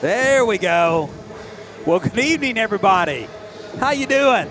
There we go. Well, good evening, everybody. How you doing?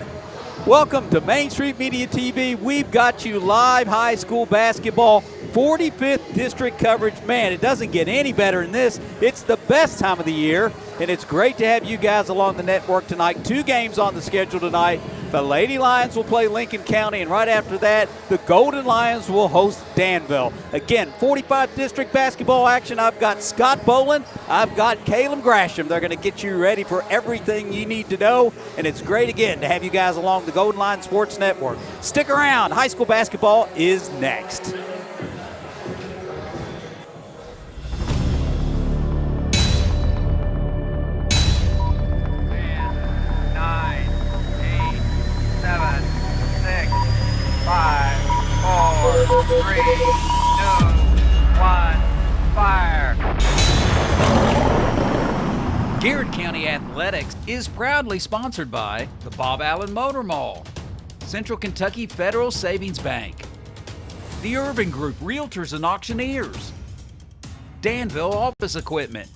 Welcome to Main Street Media TV. We've got you live high school basketball, 45th district coverage. Man, it doesn't get any better than this. It's the best time of the year, and it's great to have you guys along the network tonight. 2 games on the schedule tonight. The Lady Lions will play Lincoln County, and right after that, the Golden Lions will host Danville. Again, 45th district basketball action. I've got Scott Boland. I've got Caleb Grasham. They're going to get you ready for everything you need to know, and it's great, again, to have you guys along the Golden Lion Sports Network. Stick around. High school basketball is next. Five, 4, 3, 2, 1, fire. Garrard County Athletics is proudly sponsored by the Bob Allen Motor Mall, Central Kentucky Federal Savings Bank, the Urban Group Realtors and Auctioneers, Danville Office Equipment,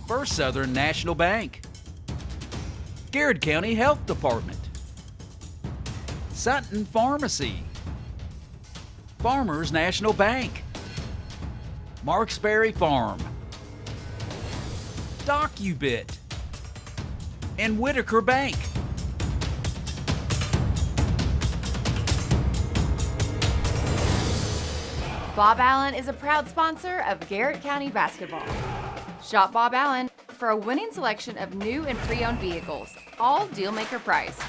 First Southern National Bank, Garrard County Health Department, Sutton Pharmacy, Farmers National Bank, Marksberry Farm, DocuBit, and Whitaker Bank. Bob Allen is a proud sponsor of Garrard County basketball. Shop Bob Allen for a winning selection of new and pre-owned vehicles, all dealmaker priced.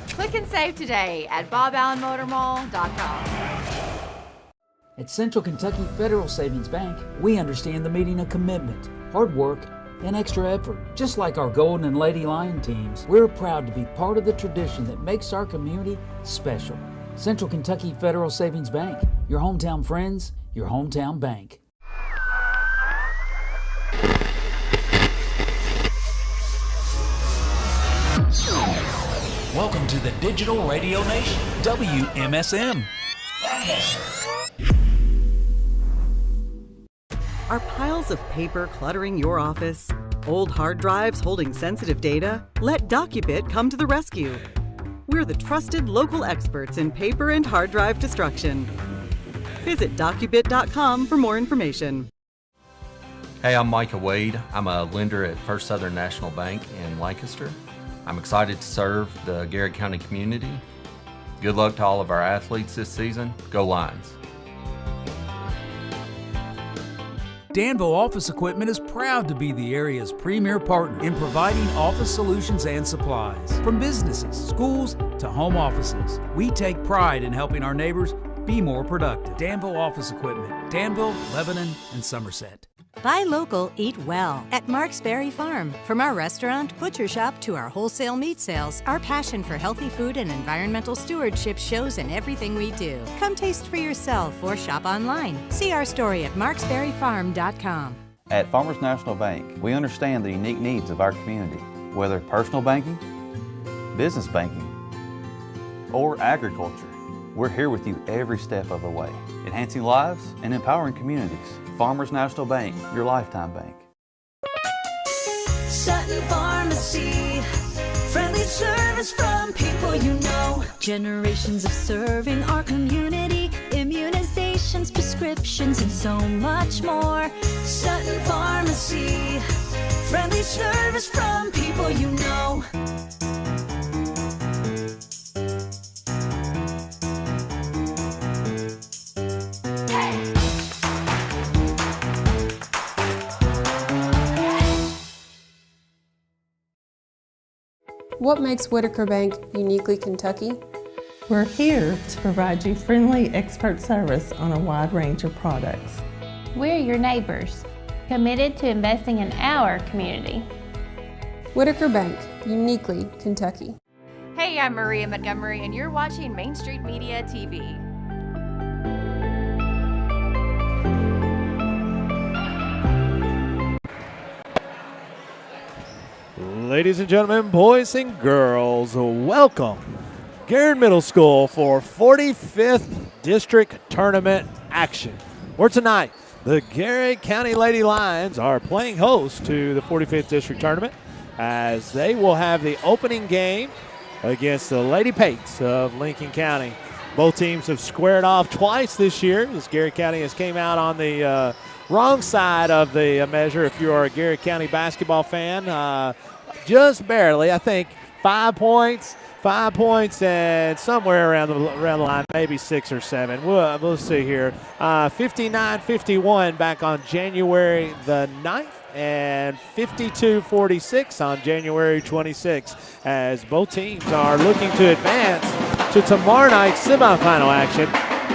Click and save today at boballenmotormall.com. At Central Kentucky Federal Savings Bank, we understand the meaning of commitment, hard work, and extra effort. Just like our Golden and Lady Lion teams, we're proud to be part of the tradition that makes our community special. Central Kentucky Federal Savings Bank, your hometown friends, your hometown bank. Welcome to the Digital Radio Nation, WMSM. Are piles of paper cluttering your office? Old hard drives holding sensitive data? Let DocuBit come to the rescue. We're the trusted local experts in paper and hard drive destruction. Visit DocuBit.com for more information. Hey, I'm Micah Wade. I'm a lender at First Southern National Bank in Lancaster. I'm excited to serve the Garrard County community. Good luck to all of our athletes this season. Go Lions. Danville Office Equipment is proud to be the area's premier partner in providing office solutions and supplies. From businesses, schools, to home offices, we take pride in helping our neighbors be more productive. Danville Office Equipment, Danville, Lebanon, and Somerset. Buy local, eat well at Marksberry Farm. From our restaurant, butcher shop, to our wholesale meat sales, our passion for healthy food and environmental stewardship shows in everything we do. Come taste for yourself or shop online. See our story at marksberryfarm.com. At Farmers National Bank, we understand the unique needs of our community, whether personal banking, business banking, or agriculture. We're here with you every step of the way, enhancing lives and empowering communities. Farmers National Bank, your lifetime bank. Sutton Pharmacy, friendly service from people you know. Generations of serving our community, immunizations, prescriptions, and so much more. Sutton Pharmacy, friendly service from people you know. What makes Whitaker Bank uniquely Kentucky? We're here to provide you friendly expert service on a wide range of products. We're your neighbors, committed to investing in our community. Whitaker Bank, uniquely Kentucky. Hey, I'm Maria Montgomery, and you're watching Main Street Media TV. Ladies and gentlemen, boys and girls, welcome Garrard Middle School for 45th District Tournament action. Where tonight The Garrett County Lady Lions are playing host to the 45th District Tournament as they will have the opening game against the Lady Pates of Lincoln County. Both teams have squared off twice this year as Garrett County has came out on the wrong side of the measure if you are a Garrett County basketball fan. Just barely, I think 5 points and somewhere around the line, maybe 6 or 7. We'll see here. 59-51 back on January the 9th and 52-46 on January 26th as both teams are looking to advance to tomorrow night's semifinal action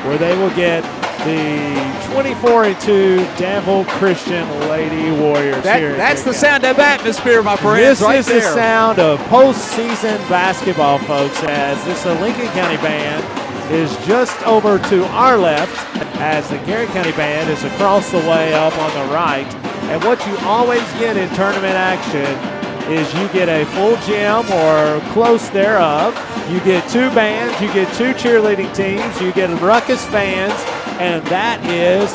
where they will get the 24-2 Danville Christian Lady Warriors. That's the sound of atmosphere, my friends. This is the sound of postseason basketball, folks, as this Lincoln County band is just over to our left as the Garrett County band is across the way up on the right. And what you always get in tournament action is you get a full gym or close thereof. You get 2 bands, you get 2 cheerleading teams, you get ruckus fans, and that is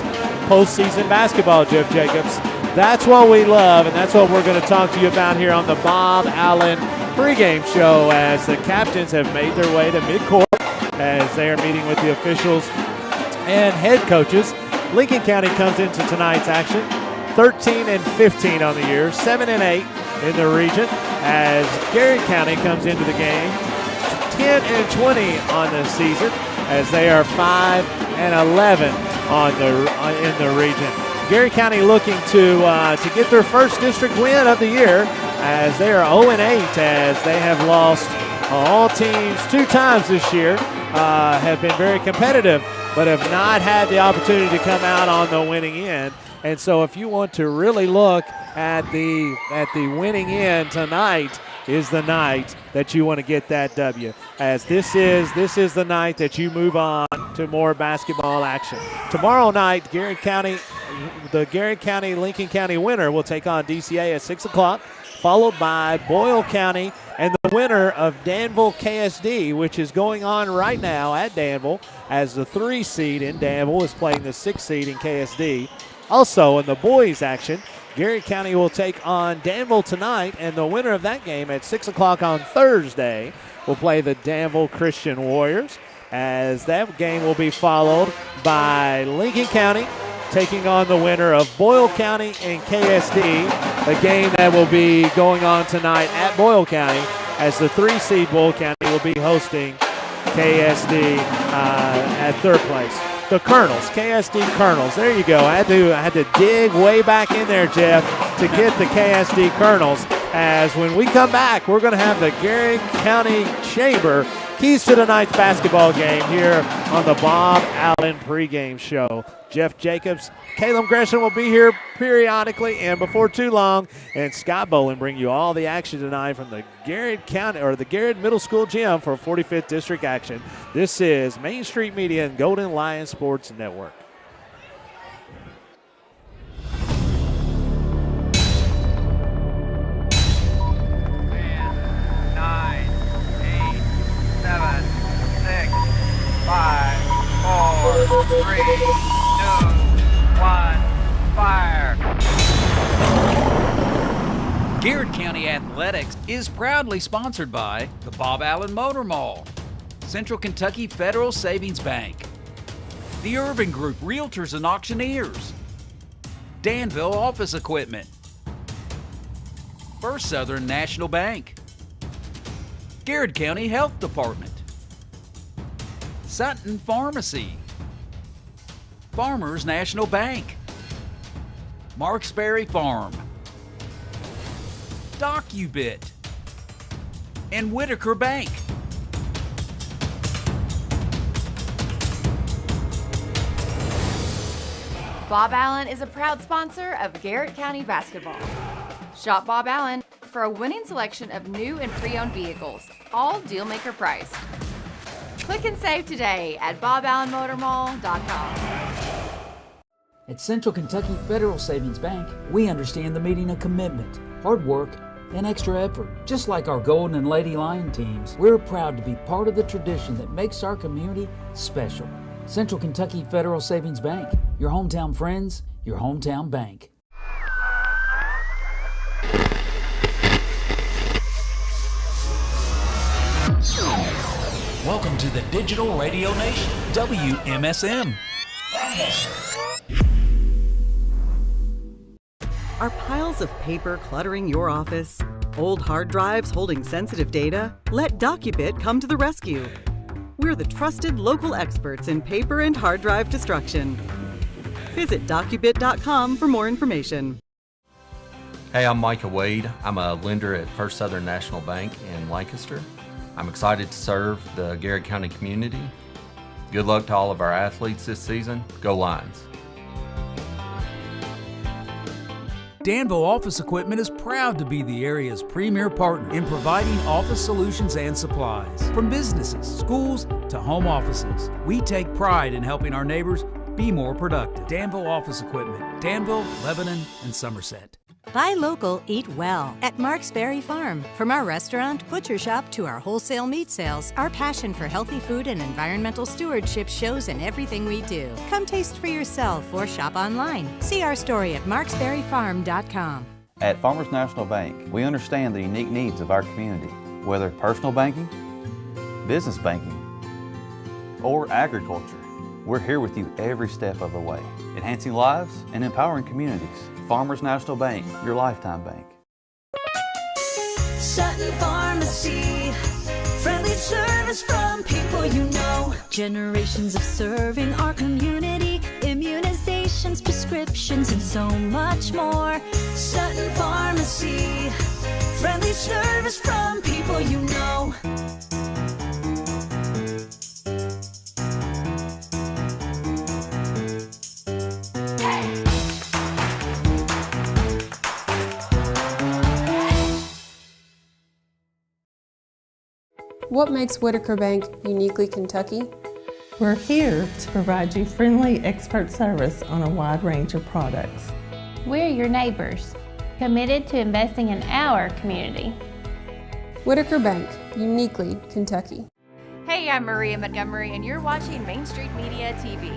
postseason basketball, Jeff Jacobs. That's what we love, and that's what we're going to talk to you about here on the Bob Allen pregame show as the captains have made their way to midcourt as they are meeting with the officials and head coaches. Lincoln County comes into tonight's action 13-15 on the year, 7-8 in the region, as Garrett County comes into the game 10-20 on the season as they are 5-11 in the region. Garrett County looking to get their first district win of the year as they are 0-8 as they have lost all teams 2 times this year, have been very competitive but have not had the opportunity to come out on the winning end. And so if you want to really look at the winning end, tonight is the night that you want to get that W, as this is the night that you move on to more basketball action. Tomorrow night, the Garrett County Lincoln County winner will take on DCA at 6 o'clock, followed by Boyle County and the winner of Danville KSD, which is going on right now at Danville, as the 3 seed in Danville is playing the 6 seed in KSD. Also in the boys action, Garrett County will take on Danville tonight, and the winner of that game at 6 o'clock on Thursday will play the Danville Christian Warriors, as that game will be followed by Lincoln County taking on the winner of Boyle County and KSD, a game that will be going on tonight at Boyle County, as the 3 seed Boyle County will be hosting KSD at 3rd place. The Colonels, KSD Colonels. There you go. I had to dig way back in there, Jeff, to get the KSD Colonels. As when we come back, we're going to have the Garrett County Chamber keys to tonight's basketball game here on the Bob Allen pregame show. Jeff Jacobs, Caleb Gresham will be here periodically and before too long, and Scott Boland bring you all the action tonight from the Garrett County or the Garrett Middle School Gym for 45th District action. This is Main Street Media and Golden Lion Sports Network. 9, 8, 7, 6, 5, 4, 3, 2, 1, fire. Garrett County Athletics is proudly sponsored by the Bob Allen Motor Mall, Central Kentucky Federal Savings Bank, the Urban Group Realtors and Auctioneers, Danville Office Equipment, First Southern National Bank, Garrett County Health Department, Sutton Pharmacy, Farmers National Bank, Marksberry Farm, DocuBit, and Whitaker Bank. Bob Allen is a proud sponsor of Garrett County basketball. Shop Bob Allen for a winning selection of new and pre-owned vehicles, all deal-maker priced. Click and save today at boballenmotormall.com. At Central Kentucky Federal Savings Bank, we understand the meaning of commitment, hard work, and extra effort. Just like our Golden and Lady Lion teams, we're proud to be part of the tradition that makes our community special. Central Kentucky Federal Savings Bank, your hometown friends, your hometown bank. Welcome to the Digital Radio Nation, WMSM. Are piles of paper cluttering your office? Old hard drives holding sensitive data? Let DocuBit come to the rescue. We're the trusted local experts in paper and hard drive destruction. Visit DocuBit.com for more information. Hey, I'm Micah Wade. I'm a lender at First Southern National Bank in Lancaster. I'm excited to serve the Garrard County community. Good luck to all of our athletes this season. Go Lions. Danville Office Equipment is proud to be the area's premier partner in providing office solutions and supplies. From businesses, schools, to home offices, we take pride in helping our neighbors be more productive. Danville Office Equipment, Danville, Lebanon, and Somerset. Buy local, eat well at Mark's Berry Farm. From our restaurant, butcher shop, to our wholesale meat sales, our passion for healthy food and environmental stewardship shows in everything we do. Come taste for yourself or shop online. See our story at marksberryfarm.com. At Farmers National Bank, we understand the unique needs of our community, whether personal banking, business banking, or agriculture. We're here with you every step of the way, enhancing lives and empowering communities. Farmers National Bank, your lifetime bank. Sutton Pharmacy, friendly service from people you know. Generations of serving our community, immunizations, prescriptions, and so much more. Sutton Pharmacy, friendly service from people you know. What makes Whitaker Bank uniquely Kentucky? We're here to provide you friendly expert service on a wide range of products. We're your neighbors, committed to investing in our community. Whitaker Bank, uniquely Kentucky. Hey, I'm Maria Montgomery, and you're watching Main Street Media TV.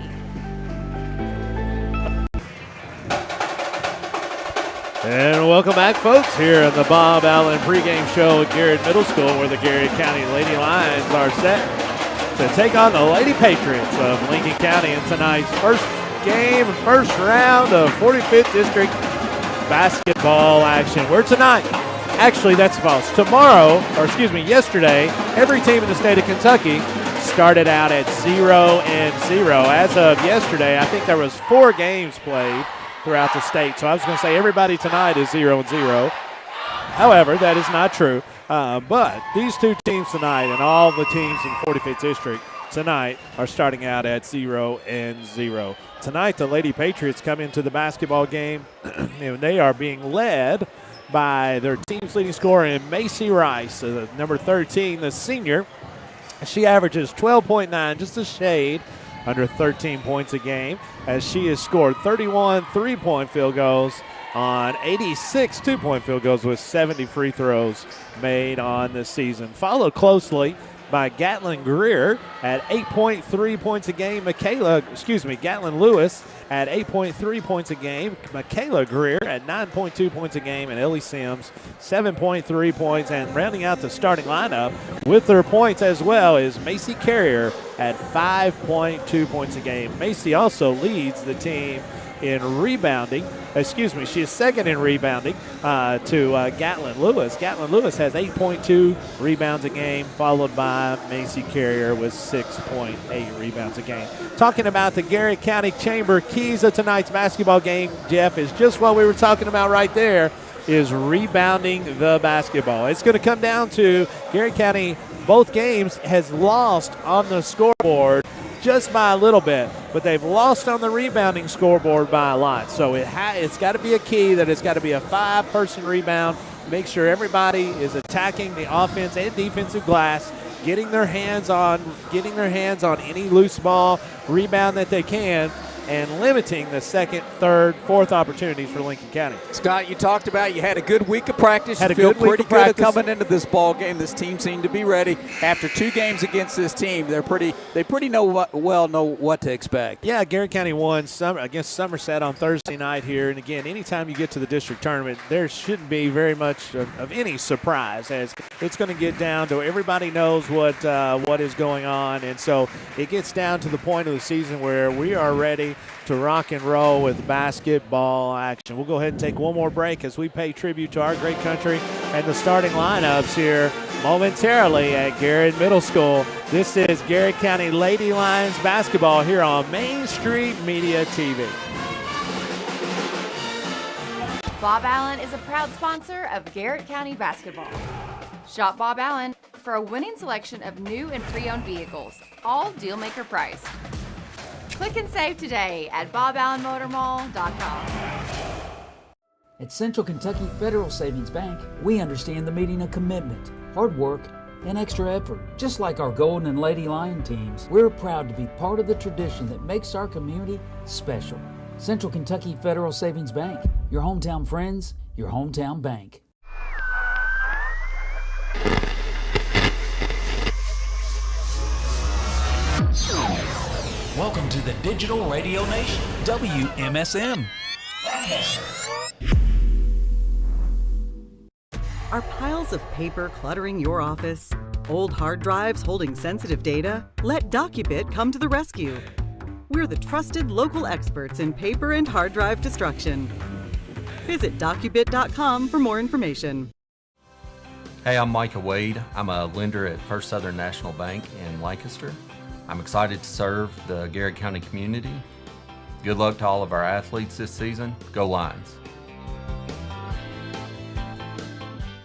And welcome back, folks, here on the Bob Allen pregame show at Garrard Middle School, where the Garrard County Lady Lions are set to take on the Lady Patriots of Lincoln County in tonight's first round of 45th District basketball action. Where tonight, actually that's false, yesterday, every team in the state of Kentucky started out at 0-0. As of yesterday, I think there was 4 games played throughout the state. So I was going to say everybody tonight is 0-0. However, that is not true. But these two teams tonight and all the teams in 45th District tonight are starting out at 0-0. Tonight, the Lady Patriots come into the basketball game, and they are being led by their team's leading scorer in Macy Rice, number 13, the senior. She averages 12.9, just a shade under 13 points a game, as she has scored 31 3-point field goals on 86 2-point field goals with 70 free throws made on the season. Followed closely by Gatlin Greer at 8.3 points a game. Gatlin Lewis at 8.3 points a game. Michaela Greer at 9.2 points a game. And Ellie Sims, 7.3 points. And rounding out the starting lineup with their points as well is Macy Carrier at 5.2 points a game. Macy also leads the team in rebounding. She is second in rebounding to Gatlin Lewis. Gatlin Lewis has 8.2 rebounds a game, followed by Macy Carrier with 6.8 rebounds a game. Talking about the Garrard County Chamber keys of tonight's basketball game, Jeff, is just what we were talking about right there, is rebounding the basketball. It's going to come down to Garrard County, both games, has lost on the scoreboard just by a little bit, but they've lost on the rebounding scoreboard by a lot. So it's got to be a key that it's got to be a 5-person rebound. Make sure everybody is attacking the offense and defensive glass, getting their hands on any loose ball rebound that they can, and limiting the second, third, fourth opportunities for Lincoln County. Scott, you talked about you had a good week of practice. Had you a feel good week pretty of good practice. coming into this ball game. This team seemed to be ready. After 2 games against this team, they pretty know what to expect. Yeah, Garrett County won against Somerset on Thursday night here. And again, anytime you get to the district tournament, there shouldn't be very much of any surprise, as it's going to get down to everybody knows what is going on. And so it gets down to the point of the season where we are ready to rock and roll with basketball action. We'll go ahead and take one more break as we pay tribute to our great country and the starting lineups here momentarily at Garrett Middle School. This is Garrett County Lady Lions basketball here on Main Street Media TV. Bob Allen is a proud sponsor of Garrett County basketball. Shop Bob Allen for a winning selection of new and pre-owned vehicles, all deal-maker priced. Click and save today at boballenmotormall.com. At Central Kentucky Federal Savings Bank, we understand the meaning of commitment, hard work, and extra effort. Just like our Golden and Lady Lion teams, we're proud to be part of the tradition that makes our community special. Central Kentucky Federal Savings Bank, your hometown friends, your hometown bank. Welcome to the Digital Radio Nation, WMSM. Are piles of paper cluttering your office? Old hard drives holding sensitive data? Let DocuBit come to the rescue. We're the trusted local experts in paper and hard drive destruction. Visit docubit.com for more information. Hey, I'm Micah Wade. I'm a lender at First Southern National Bank in Lancaster. I'm excited to serve the Garrett County community. Good luck to all of our athletes this season. Go Lions.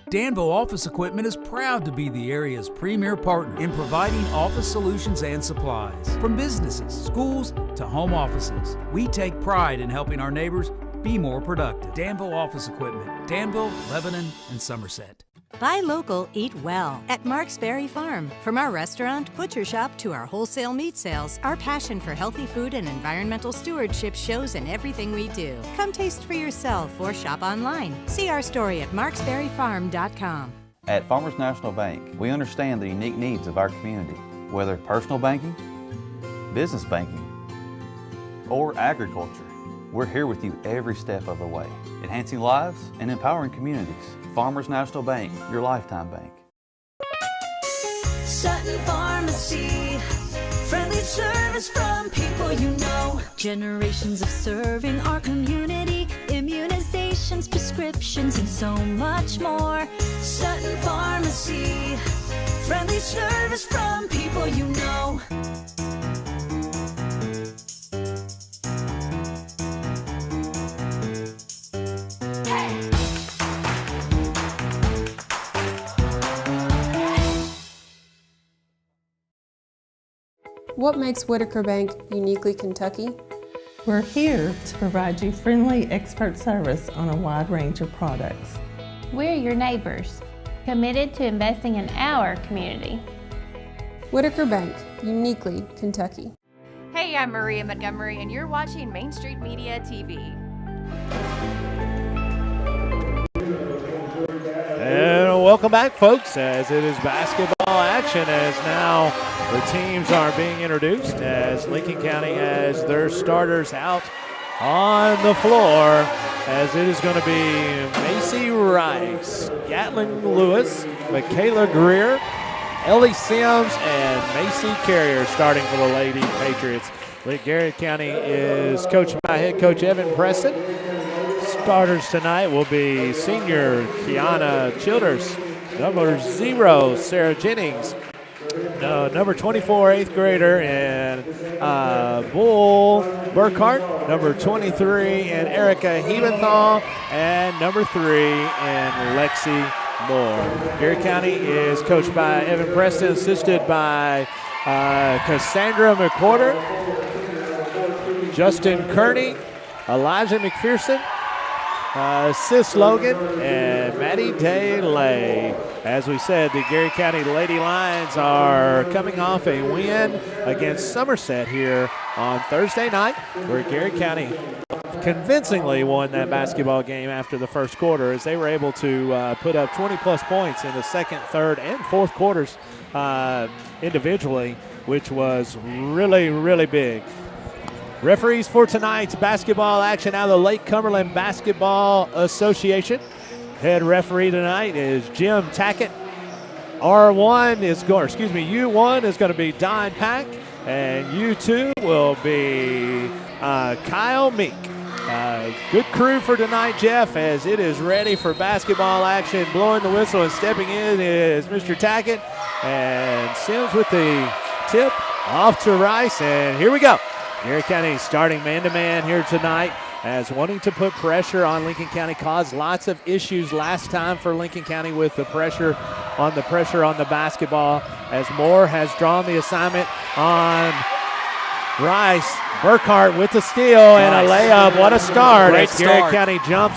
Danville Office Equipment is proud to be the area's premier partner in providing office solutions and supplies. From businesses, schools, to home offices, we take pride in helping our neighbors be more productive. Danville Office Equipment, Danville, Lebanon, and Somerset. Buy local, eat well at Mark's Berry Farm. From our restaurant, butcher shop, to our wholesale meat sales, our passion for healthy food and environmental stewardship shows in everything we do. Come taste for yourself or shop online. See our story at marksberryfarm.com. At Farmers National Bank, we understand the unique needs of our community, whether personal banking, business banking, or agriculture. We're here with you every step of the way, enhancing lives and empowering communities. Farmers National Bank, your lifetime bank. Sutton Pharmacy, friendly service from people you know. Generations of serving our community, immunizations, prescriptions, and so much more. Sutton Pharmacy, friendly service from people you know. What makes Whitaker Bank uniquely Kentucky? We're here to provide you friendly expert service on a wide range of products. We're your neighbors, committed to investing in our community. Whitaker Bank, uniquely Kentucky. Hey, I'm Maria Montgomery, and you're watching Main Street Media TV. And welcome back, folks, as it is basketball action, as now the teams are being introduced, as Lincoln County has their starters out on the floor, as it is going to be Macy Rice, Gatlin Lewis, Michaela Greer, Ellie Sims, and Macy Carrier starting for the Lady Patriots. Garrett County is coached by head coach Evan Preston. Starters tonight will be senior Kiana Childers, number 0, Sarah Jennings, number 24, 8th grader, and Bull Burkhart, number 23, and Erica Hebenthal, and number 3, and Lexi Moore. Garrett County is coached by Evan Preston, assisted by Cassandra McWhorter, Justin Kearney, Elijah McPherson, Sis Logan, and Maddie Day-Lay. As we said, the Garrett County Lady Lions are coming off a win against Somerset here on Thursday night, where Garrett County convincingly won that basketball game after the first quarter, as they were able to put up 20-plus points in the second, third, and fourth quarters individually, which was really, really big. Referees for tonight's basketball action out of the Lake Cumberland Basketball Association. Head referee tonight is Jim Tackett. U1 is going to be Don Pack, and U2 will be Kyle Meek. Good crew for tonight, Jeff, as it is ready for basketball action. Blowing the whistle and stepping in is Mr. Tackett, and Sims with the tip off to Rice, and here we go. Garrett County starting man-to-man here tonight, as wanting to put pressure on Lincoln County. Caused lots of issues last time for Lincoln County with the pressure on the basketball, as Moore has drawn the assignment on Rice. Burkhart with the steal and a layup. What a start. Great as Garrett start.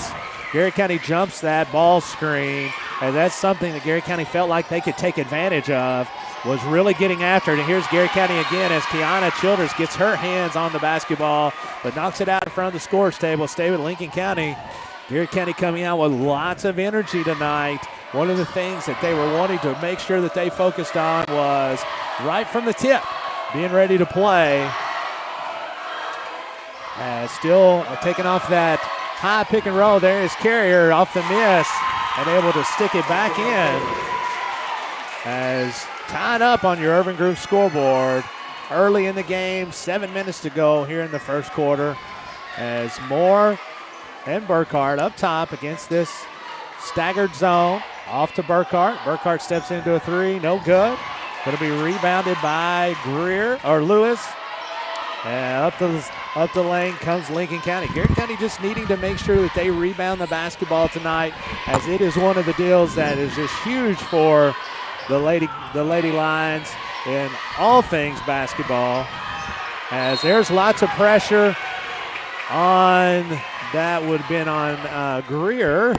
Garrett County jumps that ball screen, and that's something that Garrett County felt like they could take advantage of, was really getting after it. And here's Garrett County again as Kiana Childers gets her hands on the basketball, but knocks it out in front of the scorer's table. Stay with Lincoln County. Garrett County coming out with lots of energy tonight. One of the things that they were wanting to make sure that they focused on was right from the tip, being ready to play. Still taking off that high pick and roll. There is Carrier off the miss and able to stick it back in. As tied up on your Urban Group scoreboard early in the game, 7 minutes to go here in the first quarter, as Moore and Burkhart up top against this staggered zone. Off to Burkhart. Burkhart steps into a three, no good. Going to be rebounded by Lewis. And up the lane comes Lincoln County. Garrett County just needing to make sure that they rebound the basketball tonight, as it is one of the deals that is just huge for the Lady Lions in all things basketball. As there's lots of pressure on, that would have been on Greer,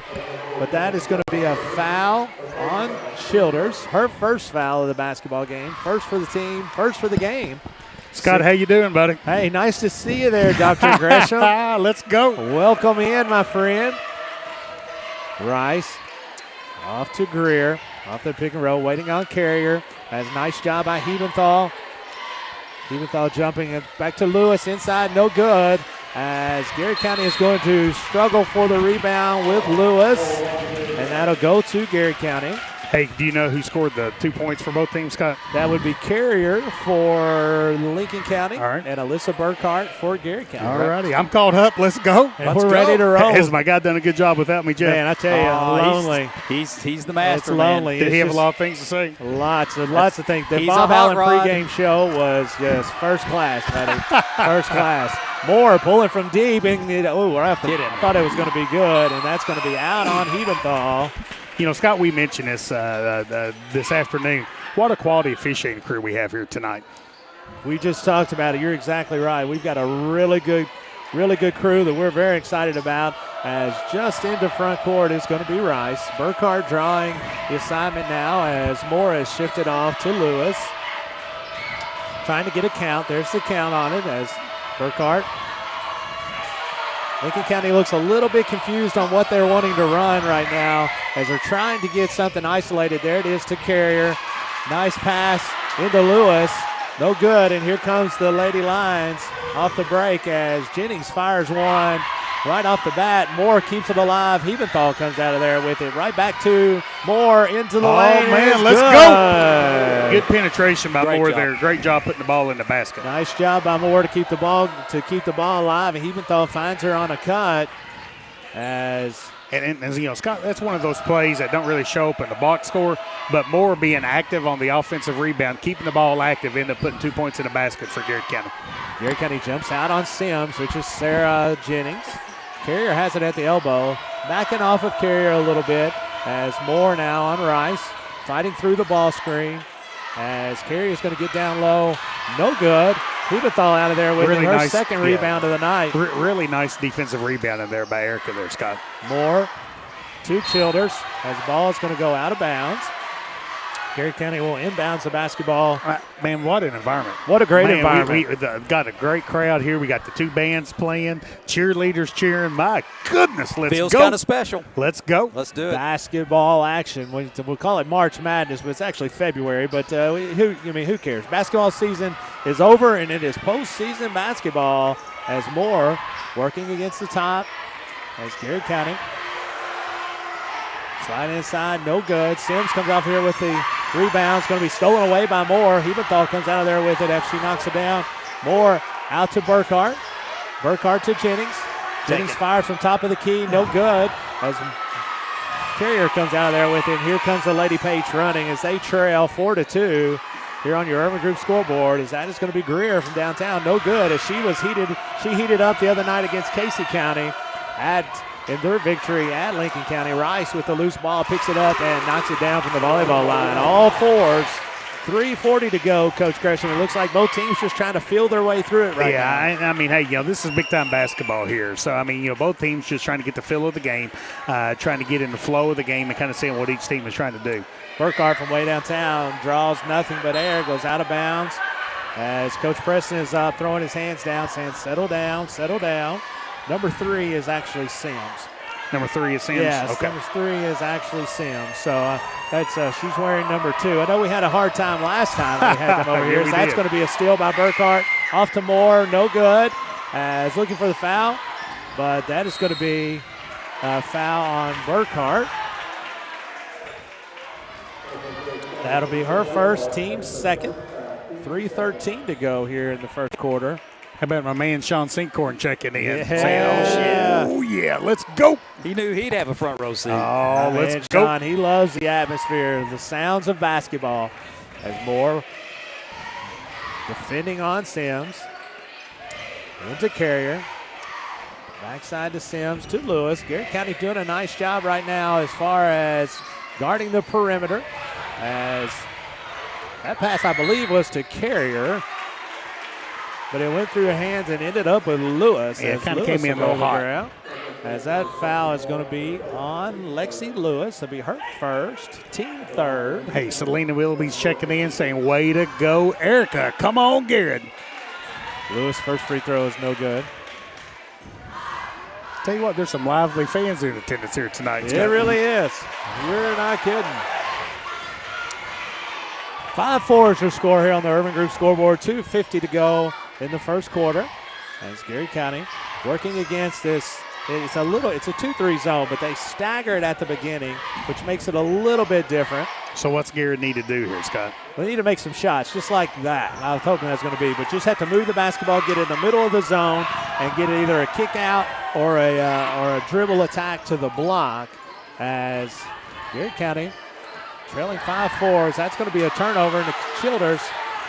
but that is going to be a foul on Childers. Her first foul of the basketball game. First for the team, first for the game. Scott, how you doing, buddy? Hey, nice to see you there, Dr. Gresham. Let's go. Welcome in, my friend. Rice off to Greer. Off the pick and roll, waiting on Carrier. Has a nice job by Hebenthal. Hebenthal jumping it back to Lewis inside, no good. As Garrett County is going to struggle for the rebound with Lewis. And that'll go to Garrett County. Hey, do you know who scored the 2 points for both teams, Scott? That would be Carrier for Lincoln County. All right. And Alyssa Burkhart for Garrett County. All righty. I'm caught up. Let's go. And we're ready to roll. Has my guy done a good job without me, Jeff? Man, I tell you, lonely. He's the master, it's lonely. Did he have a lot of things to say? Lots of things. The Bob Allen pregame show was just first class, buddy. First class. Moore pulling from deep. And I thought it was going to be good, and that's going to be out on Hebenthal. You know, Scott, we mentioned this this afternoon. What a quality officiating crew we have here tonight. We just talked about it. You're exactly right. We've got a really good crew that we're very excited about, as just into front court is going to be Rice. Burkhart drawing the assignment now as Moore has shifted off to Lewis. Trying to get a count. There's the count on it as Burkhart. Lincoln County looks a little bit confused on what they're wanting to run right now, as they're trying to get something isolated. There it is to Carrier. Nice pass into Lewis. No good, and here comes the Lady Lions off the break as Jennings fires one right off the bat. Moore keeps it alive. Hebenthal comes out of there with it. Right back to Moore into the lane. Oh, man, let's go. Good penetration by Moore there. Great job putting the ball in the basket. Nice job by Moore to keep the ball alive, and Hebenthal finds her on a cut. And you know, Scott, that's one of those plays that don't really show up in the box score, but Moore being active on the offensive rebound, keeping the ball active, ended up putting 2 points in the basket for Garrett County. Garrett County jumps out on Sims, which is Sarah Jennings. Carrier has it at the elbow. Backing off of Carrier a little bit as Moore now on Rice, fighting through the ball screen as Carrier is going to get down low. No good. Hebenthal out of there with really her second rebound of the night. Really nice defensive rebound in there by Erica there, Scott. Moore to Childers as the ball is going to go out of bounds. Garrett County will inbounds the basketball. Man, what an environment. What a great environment. We got a great crowd here. We got the two bands playing, cheerleaders cheering. My goodness, let's Feels go. kind of special. Let's go. Let's do it. Basketball action. We'll call it March Madness, but it's actually February. But who cares? Basketball season is over, and it is postseason basketball as Moore working against the top as Garrett County. Slide inside, no good. Sims comes off here with the rebound. It's going to be stolen away by Moore. Hebenthal comes out of there with it after she knocks it down. Moore out to Burkhart. Burkhart to Jennings. Jennings fires from top of the key, no good. As Carrier comes out of there with it. Here comes the Lady Patriots running as they trail 4-2 here on your Urban Group scoreboard. As that is going to be Greer from downtown, no good. As she heated up the other night against Casey County in their victory at Lincoln County. Rice with the loose ball picks it up and knocks it down from the volleyball line. All fours. 3:40 to go, Coach Gresham. It looks like both teams just trying to feel their way through it right now. Yeah, I mean, hey, this is big-time basketball here. So, I mean, both teams just trying to get the feel of the game, trying to get in the flow of the game and kind of seeing what each team is trying to do. Burkhart from way downtown draws nothing but air, goes out of bounds as Coach Preston is throwing his hands down, saying, settle down, settle down. Number 3 is actually Sims. Number 3 is Sims? Yes, okay. Number 3 is actually Sims. So she's wearing number 2. I know we had a hard time last time we had them over here. So that's going to be a steal by Burkhart. Off to Moore, no good. As looking for the foul, but that is going to be a foul on Burkhart. That'll be her first, team's second. 3:13 to go here in the first quarter. How about my man Sean Sinkhorn checking in? Yeah. Saying, oh, yeah, let's go. He knew he'd have a front row seat. Oh, let's go. Sean, he loves the atmosphere, the sounds of basketball. As Moore defending on Sims. Into Carrier. Backside to Sims to Lewis. Garrett County doing a nice job right now as far as guarding the perimeter. As that pass, I believe, was to Carrier. But it went through her hands and ended up with Lewis. Yeah, it kind of came in a little hot. As that foul is going to be on Lexi Lewis. It'll be her first, team third. Hey, Selena Willoughby's checking in saying, way to go, Erica. Come on, Garrett. Lewis' first free throw is no good. Tell you what, there's some lively fans in attendance here tonight. It really is. You're not kidding. 5-4 is your score here on the Urban Group scoreboard. 2:50 to go in the first quarter. As Garrett County working against this. It's a 2-3 zone, but they stagger it at the beginning, which makes it a little bit different. So what's Garrett need to do here, Scott? They need to make some shots, just like that. I was hoping that's going to be, but just have to move the basketball, get in the middle of the zone, and get either a kick out or a dribble attack to the block. As Garrett County trailing 5-4, that's going to be a turnover in the Childers.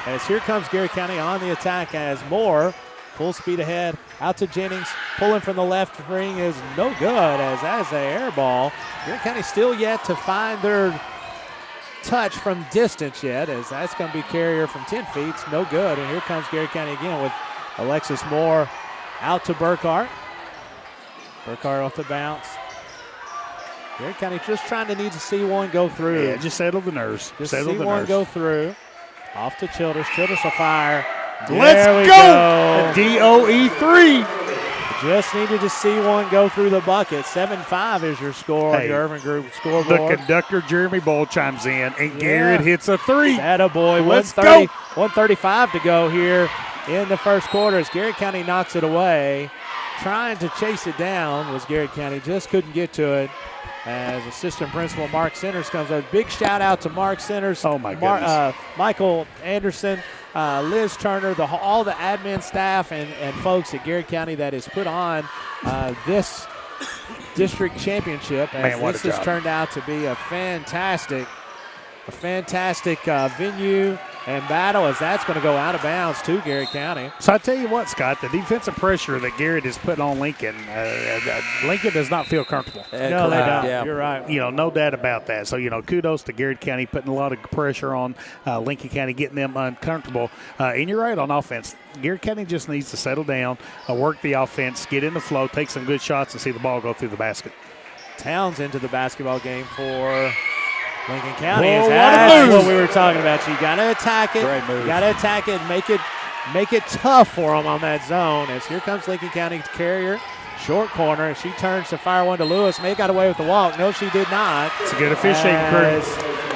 As here comes Garrett County on the attack as Moore, full speed ahead, out to Jennings, pulling from the left ring is no good as that is an air ball. Garrett County still yet to find their touch from distance yet, as that's going to be Carrier from 10 feet. It's no good, and here comes Garrett County again with Alexis Moore out to Burkhart. Burkhart off the bounce. Garrett County just need to see one go through. Yeah, just settle the nerves. Just settle see the one nerves. go through. Off to Childers. Childers will fire. Let's go. DOE 3. Just needed to see one go through the bucket. 7-5 is your score on your Urban Group scoreboard. The conductor, Jeremy Bull, chimes in, and Garrett hits a 3. Attaboy. Let's go. 1:35 to go here in the first quarter as Garrett County knocks it away. Trying to chase it down was Garrett County. Just couldn't get to it. As assistant principal Mark Centers comes out. Big shout out to Mark Centers. Oh, my goodness. Michael Anderson, Liz Turner, all the admin staff and folks at Garrett County that has put on this district championship. As Man, what this a has job. turned out to be a fantastic venue and battle, as that's going to go out of bounds to Garrett County. So I tell you what, Scott, the defensive pressure that Garrett is putting on Lincoln, Lincoln does not feel comfortable. No, they don't. Yeah. You're right. No doubt about that. So, kudos to Garrett County putting a lot of pressure on Lincoln County, getting them uncomfortable. And you're right on offense. Garrett County just needs to settle down, work the offense, get in the flow, take some good shots, and see the ball go through the basket. Towns into the basketball game for Lincoln County is that's what we were talking about. You got to attack it. Great move. You got to attack it and make it tough for them on that zone. As here comes Lincoln County's carrier, short corner, and she turns to fire one to Lewis. May have got away with the walk. No, she did not. It's a good officiating crew.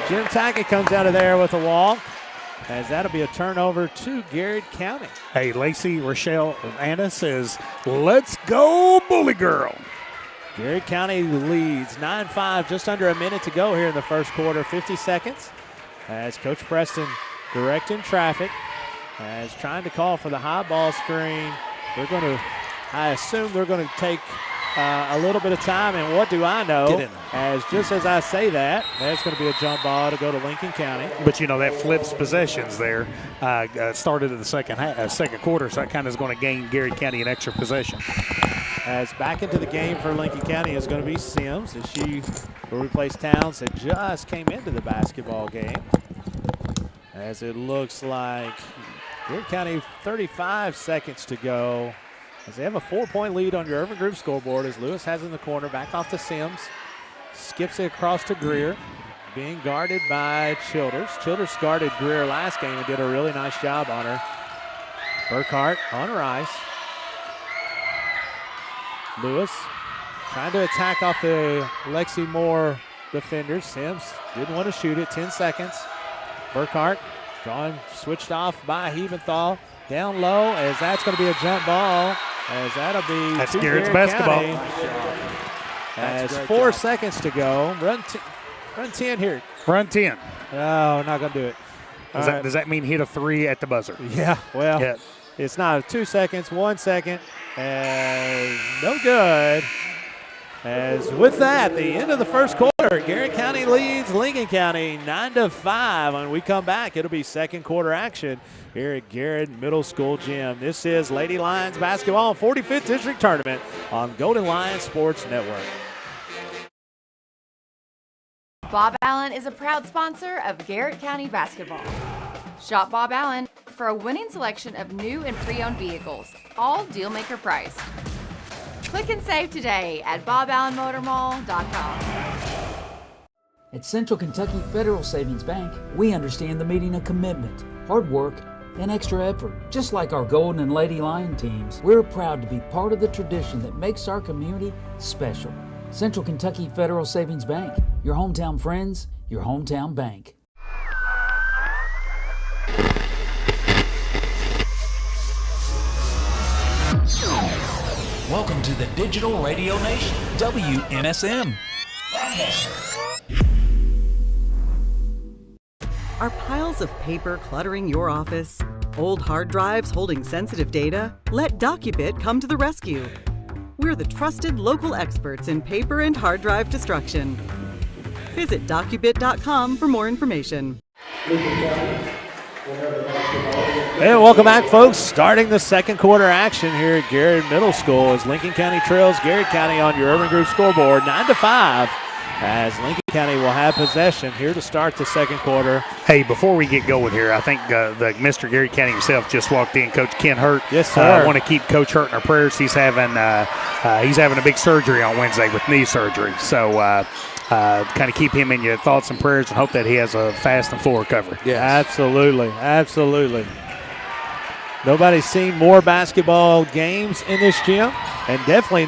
Jim Tackett comes out of there with a walk, as that'll be a turnover to Garrard County. Hey, Lacey Rochelle Anna says, let's go, Bully Girl. Garrard County leads 9-5, just under a minute to go here in the first quarter, 50 seconds. As Coach Preston directing traffic, as trying to call for the high ball screen. I assume they're going to take a little bit of time, and what do I know? As just as I say that, that's going to be a jump ball to go to Lincoln County. But you know that flips possessions there. Started in the second quarter, so that kind of is going to gain Garrard County an extra possession. As back into the game for Lincoln County is going to be Sims, as she will replace Towns that just came into the basketball game. As it looks like Garrard County 35 seconds to go. As they have a 4-point lead on your Urban Group scoreboard, as Lewis has in the corner, back off to Sims. Skips it across to Greer, being guarded by Childers. Childers guarded Greer last game and did a really nice job on her. Burkhart on her ice. Lewis trying to attack off the Lexi Moore defenders. Sims didn't want to shoot it, 10 seconds. Burkhart switched off by Hebenthal. Down low, as that's going to be a jump ball, as that'll be that's Garrett's basketball. As 4 seconds to go. Run 10 here. Run 10. Oh, not going to do it. Does that mean hit a 3 at the buzzer? Yeah, well, it's not 2 seconds, 1 second, and no good. As with that, the end of the first quarter, Garrard County leads Lincoln County 9-5. When we come back, it'll be second quarter action here at Garrard Middle School Gym. This is Lady Lions basketball 45th District Tournament on Golden Lion Sports Network. Bob Allen is a proud sponsor of Garrard County basketball. Shop Bob Allen for a winning selection of new and pre-owned vehicles, all deal-maker priced. Click and save today at boballenmotormall.com. At Central Kentucky Federal Savings Bank, we understand the meaning of commitment, hard work, and extra effort. Just like our Golden and Lady Lion teams, we're proud to be part of the tradition that makes our community special. Central Kentucky Federal Savings Bank, your hometown friends, your hometown bank. Welcome to the Digital Radio Nation, WMSM. Are piles of paper cluttering your office? Old hard drives holding sensitive data? Let DocuBit come to the rescue. We're the trusted local experts in paper and hard drive destruction. Visit docubit.com for more information. Hey, welcome back, folks. Starting the second quarter action here at Garrard Middle School as Lincoln County trails Garrard County on your Urban Group scoreboard 9-5. As Lincoln County will have possession here to start the second quarter. Hey, before we get going here, I think the Mr. Garrard County himself just walked in, Coach Ken Hurt. Yes, sir. I want to keep Coach Hurt in our prayers. He's having a big surgery on Wednesday with knee surgery. So kind of keep him in your thoughts and prayers and hope that he has a fast and full recovery. Yeah, absolutely, absolutely. Nobody's seen more basketball games in this gym, and definitely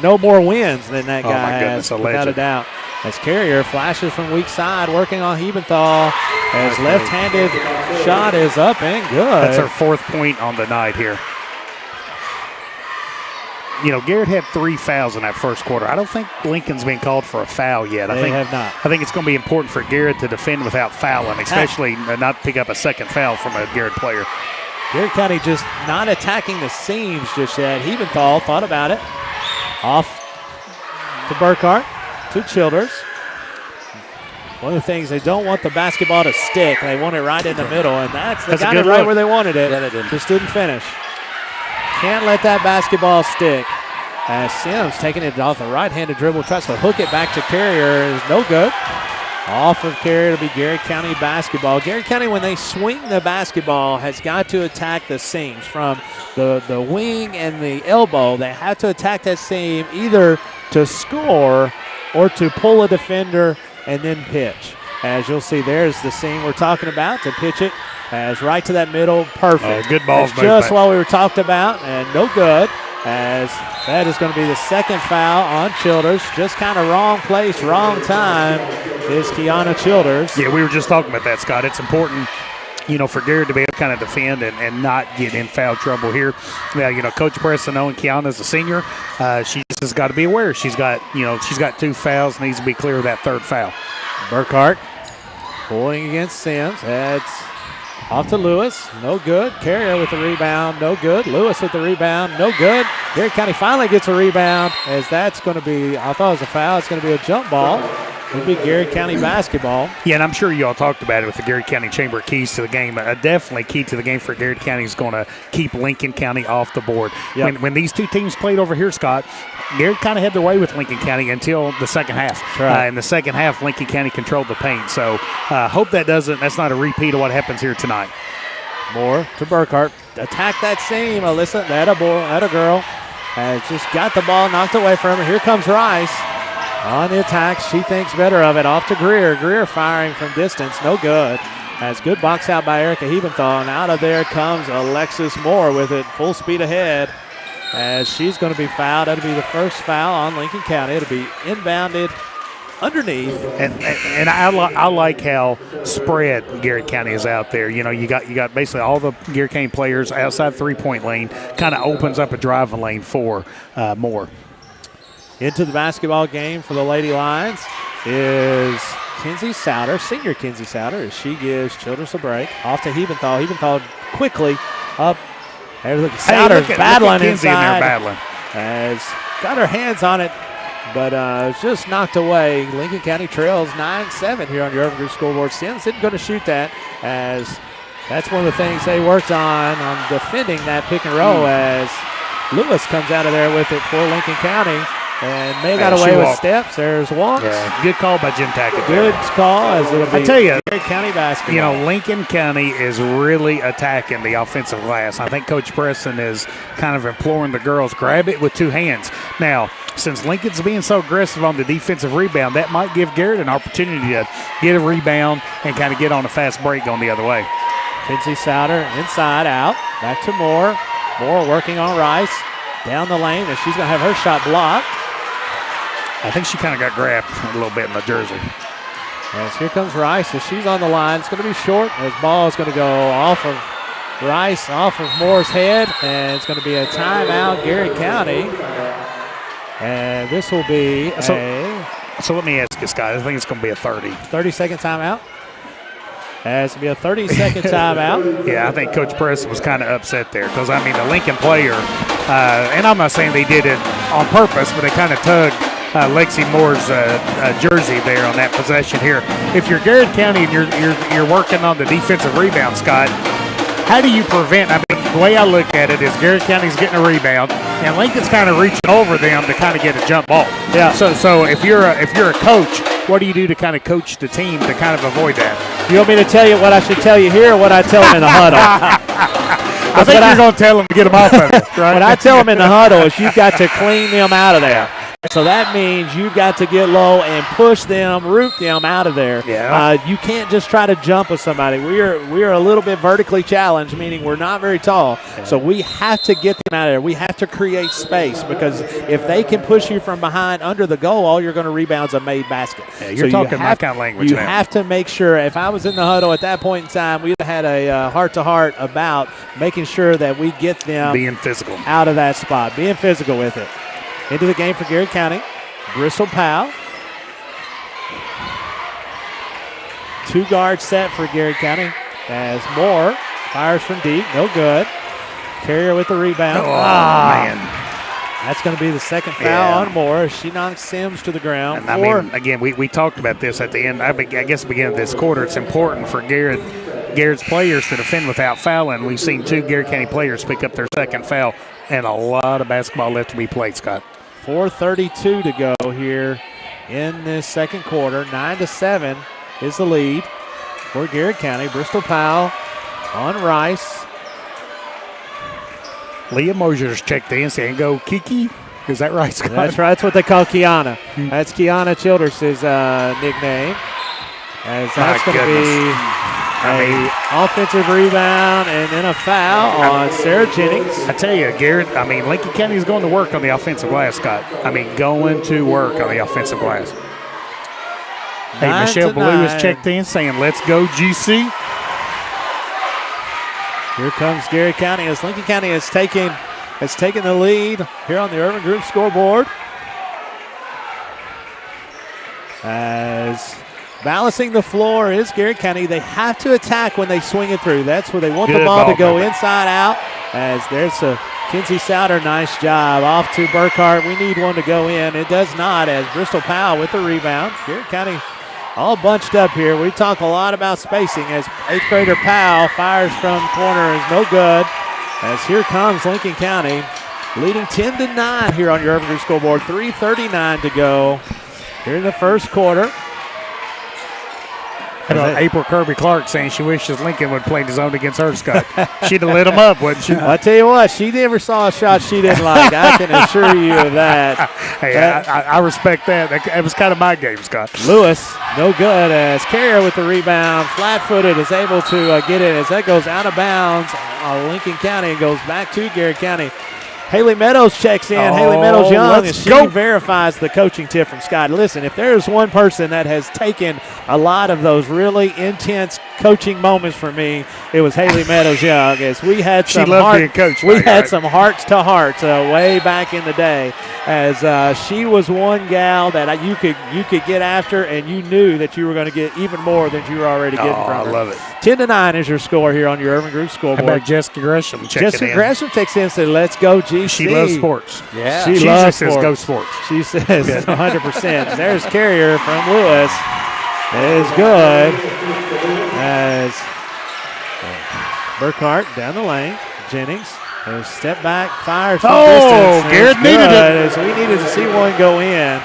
no more wins than that guy has, without a doubt. As Carrier flashes from weak side, working on Hebenthal. As left-handed shot is up and good. That's our 4th point on the night here. You know, Garrett had 3 fouls in that first quarter. I don't think Lincoln's been called for a foul yet. They have not. I think it's going to be important for Garrett to defend without fouling, especially not pick up a second foul from a Garrett player. Garrard County just not attacking the seams just yet. Hebenthal thought about it. Off to Burkhart, to Childers. One of the things, they don't want the basketball to stick. They want it right in the middle, and they got it right where they wanted it. Yeah, they didn't. Just didn't finish. Can't let that basketball stick. As Sims taking it off the right-handed dribble, tries to hook it back to Carrier. Is no good. Off of Carrier to be Garrard County basketball. Garrard County, when they swing the basketball, has got to attack the seams from the wing and the elbow. They have to attack that seam either to score or to pull a defender and then pitch. As you'll see, there's the seam we're talking about to pitch it as right to that middle. Perfect. Good balls. Just what we were talking about, and no good. As that is going to be the second foul on Childers. Just kind of wrong place, wrong time is Kiana Childers. Yeah, we were just talking about that, Scott. It's important, for Garrett to be able to kind of defend and not get in foul trouble here. Now, Coach Preston knowing Kiana's a senior, she just has got to be aware. She's got 2 fouls, needs to be clear of that third foul. Burkhart pulling against Sims. That's off to Lewis. No good. Carrier with the rebound. No good. Lewis with the rebound. No good. Garrett County finally gets a rebound, as that's going to be, I thought it was a foul. It's going to be a jump ball. It'll be Garrett County basketball. Yeah, and I'm sure you all talked about it with the Garrett County Chamber keys to the game. Definitely key to the game for Garrett County is going to keep Lincoln County off the board. Yep. When these two teams played over here, Scott, Garrett kind of had their way with Lincoln County until the second half. Right. In the second half, Lincoln County controlled the paint. So hope that's not a repeat of what happens here tonight. Moore to Burkhart. Attack that seam, Alyssa. That a girl. Has just got the ball knocked away from her. Here comes Rice. On the attack, she thinks better of it. Off to Greer. Greer firing from distance. No good. Has good box out by Erica Hebenthal. And out of there comes Alexis Moore with it full speed ahead. As she's going to be fouled. That'll be the first foul on Lincoln County. It'll be inbounded underneath. And I like how spread Garrett County is out there. You got basically all the Garrett County players outside 3-point lane. Kind of opens up a driving lane for Moore. Into the basketball game for the Lady Lions is Kinsey Souter, senior Kinsey Souter, as she gives Childress a break. Off to Hebenthal. Hebenthal quickly up. Souter's battling Kinsey inside. in there battling. Has got her hands on it, but it's just knocked away. Lincoln County trails 9-7 here on your Urban Group scoreboard. Sims isn't going to shoot that, as that's one of the things they worked on defending that pick and roll, as Lewis comes out of there with it for Lincoln County. And May got away with steps. There's walks. Yeah, good call by Jim Tackett. Good call, as it'll be I tell you, Garrett County basketball. Lincoln County is really attacking the offensive glass. I think Coach Preston is kind of imploring the girls, grab it with 2 hands. Now, since Lincoln's being so aggressive on the defensive rebound, that might give Garrett an opportunity to get a rebound and kind of get on a fast break going the other way. Kinsey Souter inside out. Back to Moore. Moore working on Rice. Down the lane, and she's going to have her shot blocked. I think she kind of got grabbed a little bit in the jersey. As here comes Rice, as she's on the line. It's going to be short. This ball is going to go off of Rice, off of Moore's head, and it's going to be a timeout, Garrett County. And this will be So let me ask you, Scott. I think it's going to be a 30-second timeout. It's going to be a 30-second timeout. Yeah, I think Coach Preston was kind of upset there because, the Lincoln player, and I'm not saying they did it on purpose, but they kind of tugged Lexi Moore's jersey there on that possession here. If you're Garrett County and you're working on the defensive rebound, Scott, how do you prevent? The way I look at it is Garrett County's getting a rebound, and Lincoln's kind of reaching over them to kind of get a jump ball. Yeah. So if you're a coach, what do you do to kind of coach the team to kind of avoid that? You want me to tell you what I should tell you here, or what I tell them in the huddle? I think you're going to tell them to get them off of it, right? What I tell them in the huddle is you've got to clean them out of there. So that means you've got to get low and push them, root them out of there. Yeah. You can't just try to jump with somebody. We are a little bit vertically challenged, meaning we're not very tall. Yeah. So we have to get them out of there. We have to create space, because if they can push you from behind under the goal, all you're going to rebound is a made basket. Yeah, you're talking my kind of language You now. have to make sure, if I was in the huddle at that point in time, we'd have had a heart-to-heart about making sure that we get them being physical out of that spot, being physical with it. Into the game for Garrett County. Bristol Powell. 2-guard set for Garrett County as Moore fires from deep. No good. Carrier with the rebound. Oh, man. That's going to be the second foul on Moore. She knocks Sims to the ground. And again, we talked about this at the end. I guess at the beginning of this quarter, it's important for Garrett's players to defend without fouling. We've seen 2 Garrett County players pick up their second foul, and a lot of basketball left to be played, Scott. 4:32 to go here in this second quarter. 9-7 is the lead for Garrett County. Bristol Powell on Rice. Leah Mosier's checked in saying, go Kiki. Is that right, Scott? That's right. That's what they call Kiana. That's Kiana Childress' nickname. as that's going to be an offensive rebound and then a foul on Sarah Jennings. I tell you, Garrett, Lincoln County is going to work on the offensive glass, Scott. Going to work on the offensive glass. Hey, Michelle Ballou has checked in saying, let's go, GC. Here comes Garrett County as Lincoln County has taken the lead here on the Urban Group scoreboard. As balancing the floor is Garrett County. They have to attack when they swing it through. That's where they want the ball to go inside out. As there's a Kinsey Souter, nice job. Off to Burkhart. We need one to go in. It does not as Bristol Powell with the rebound. Garrett County all bunched up here. We talk a lot about spacing as 8th grader Powell fires from corner is no good. As here comes Lincoln County leading 10-9 here on your Urban Group scoreboard. 3:39 to go here in the first quarter. April Kirby Clark saying she wishes Lincoln would play the zone against her, Scott. She'd have lit him up, wouldn't she? I tell you what, she never saw a shot she didn't like. I can assure you of that. Hey, I respect that. That was kind of my game, Scott. Lewis, no good as Carrier with the rebound. Flat-footed is able to get it as that goes out of bounds. Lincoln County and goes back to Garrett County. Haley Meadows checks in. Haley Meadows Young, and she verifies the coaching tip from Scott. Listen, if there's one person that has taken a lot of those really intense coaching moments for me, it was Haley Meadows Young. As we had some some hearts to hearts way back in the day, as she was one gal that you could get after, and you knew that you were going to get even more than you were already getting from her. I love it. 10-9 is your score here on your Urban Group scoreboard. How about Jessica Gresham checking in? Jessica Gresham checks in and says, let's go, GC. She loves sports. Yeah. She loves says sports. go sports. She says 100%. There's Carrier from Lewis. It is good. As Burkhart down the lane. Jennings. There's step back, fires from distance. Garrett needed it. As we needed to see one go in.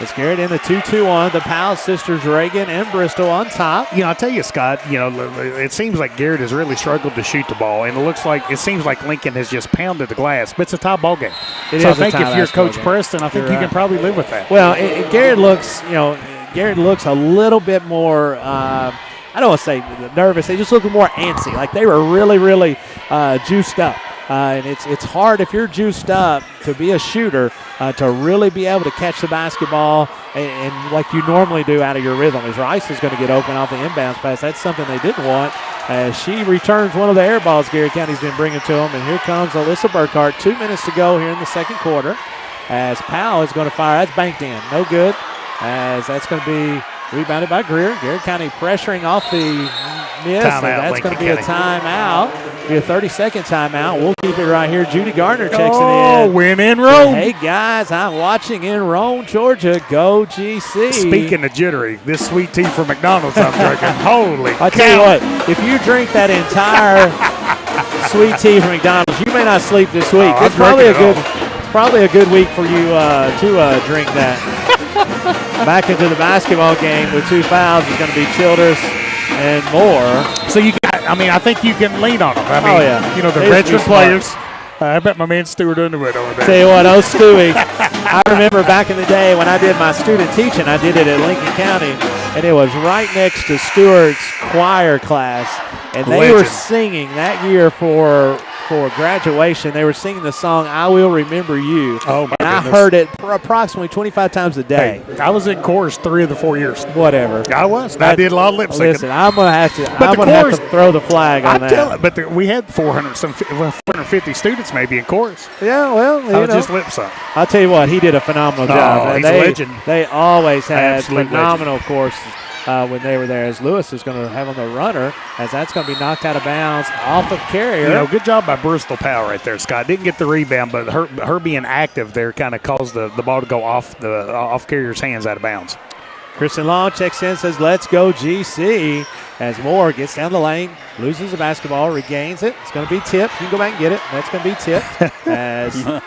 It's Garrett in the 2-2-1. The Powell sisters, Reagan and Bristol on top. I'll tell you, Scott, it seems like Garrett has really struggled to shoot the ball, and it seems like Lincoln has just pounded the glass, but it's a tie ball game. I think if you're Coach Preston, I think you can probably live with that. Well, Garrett looks a little bit more, I don't want to say nervous. They just look more antsy, like they were really, really juiced up. And it's hard if you're juiced up to be a shooter to really be able to catch the basketball and like you normally do out of your rhythm. As Rice is going to get open off the inbounds pass. That's something they didn't want. As she returns one of the air balls Garrett County's been bringing to them. And here comes Alyssa Burkhart. 2 minutes to go here in the second quarter. As Powell is going to fire. That's banked in. No good. As that's going to be rebounded by Greer. Garrett County pressuring off the miss. That's going to be a timeout. Be a 30-second timeout. We'll keep it right here. Judy Gardner checks it in. Win in Rome. Hey, guys, I'm watching in Rome, Georgia. Go GC. Speaking of jittery, this sweet tea from McDonald's I'm drinking. Holy cow. I'll tell you what, if you drink that entire sweet tea from McDonald's, you may not sleep this week. It's probably a good week for you to drink that. Back into the basketball game with 2 fouls is going to be Childress and Moore. So I think you can lean on them. The They veteran players. I bet my man Stuart Underwood over there. Tell you what, Stewie, I remember back in the day when I did my student teaching, I did it at Lincoln County, and it was right next to Stewart's choir class, and they were singing that year for graduation. They were singing the song "I Will Remember You." Oh my goodness. I heard it approximately 25 times a day. Hey, I was in chorus 3 of the 4 years. Whatever. I was. I did a lot of lip syncing. Listen, I'm gonna have to throw the flag on that. But we had 450 students maybe in chorus. Yeah, well, I was just lip sync. I'll tell you what, he did a phenomenal job. He's a legend. They always had Absolute phenomenal courses. When they were there, as Lewis is going to have on the runner, as that's going to be knocked out of bounds off of Carrier. Good job by Bristol Powell right there, Scott. Didn't get the rebound, but her being active there kind of caused the ball to go off Carrier's hands out of bounds. Kristen Long checks in, says, let's go GC. As Moore gets down the lane, loses the basketball, regains it. It's going to be tipped. You can go back and get it. That's going to be tipped. As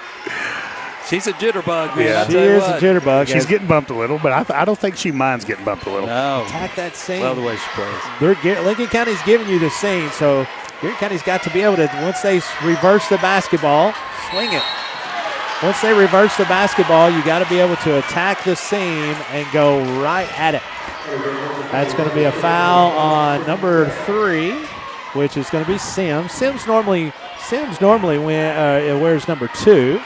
she's a jitterbug, man. Yeah, she is a jitterbug. She's getting bumped a little, but I don't think she minds getting bumped a little. No. Attack that seam. Love the way she plays. Lincoln County's giving you the seam, so Garrett County's got to be able to, once they reverse the basketball, swing it. Once they reverse the basketball, you got to be able to attack the seam and go right at it. That's going to be a foul on number 3, which is going to be Sims. Sims normally wears number 2.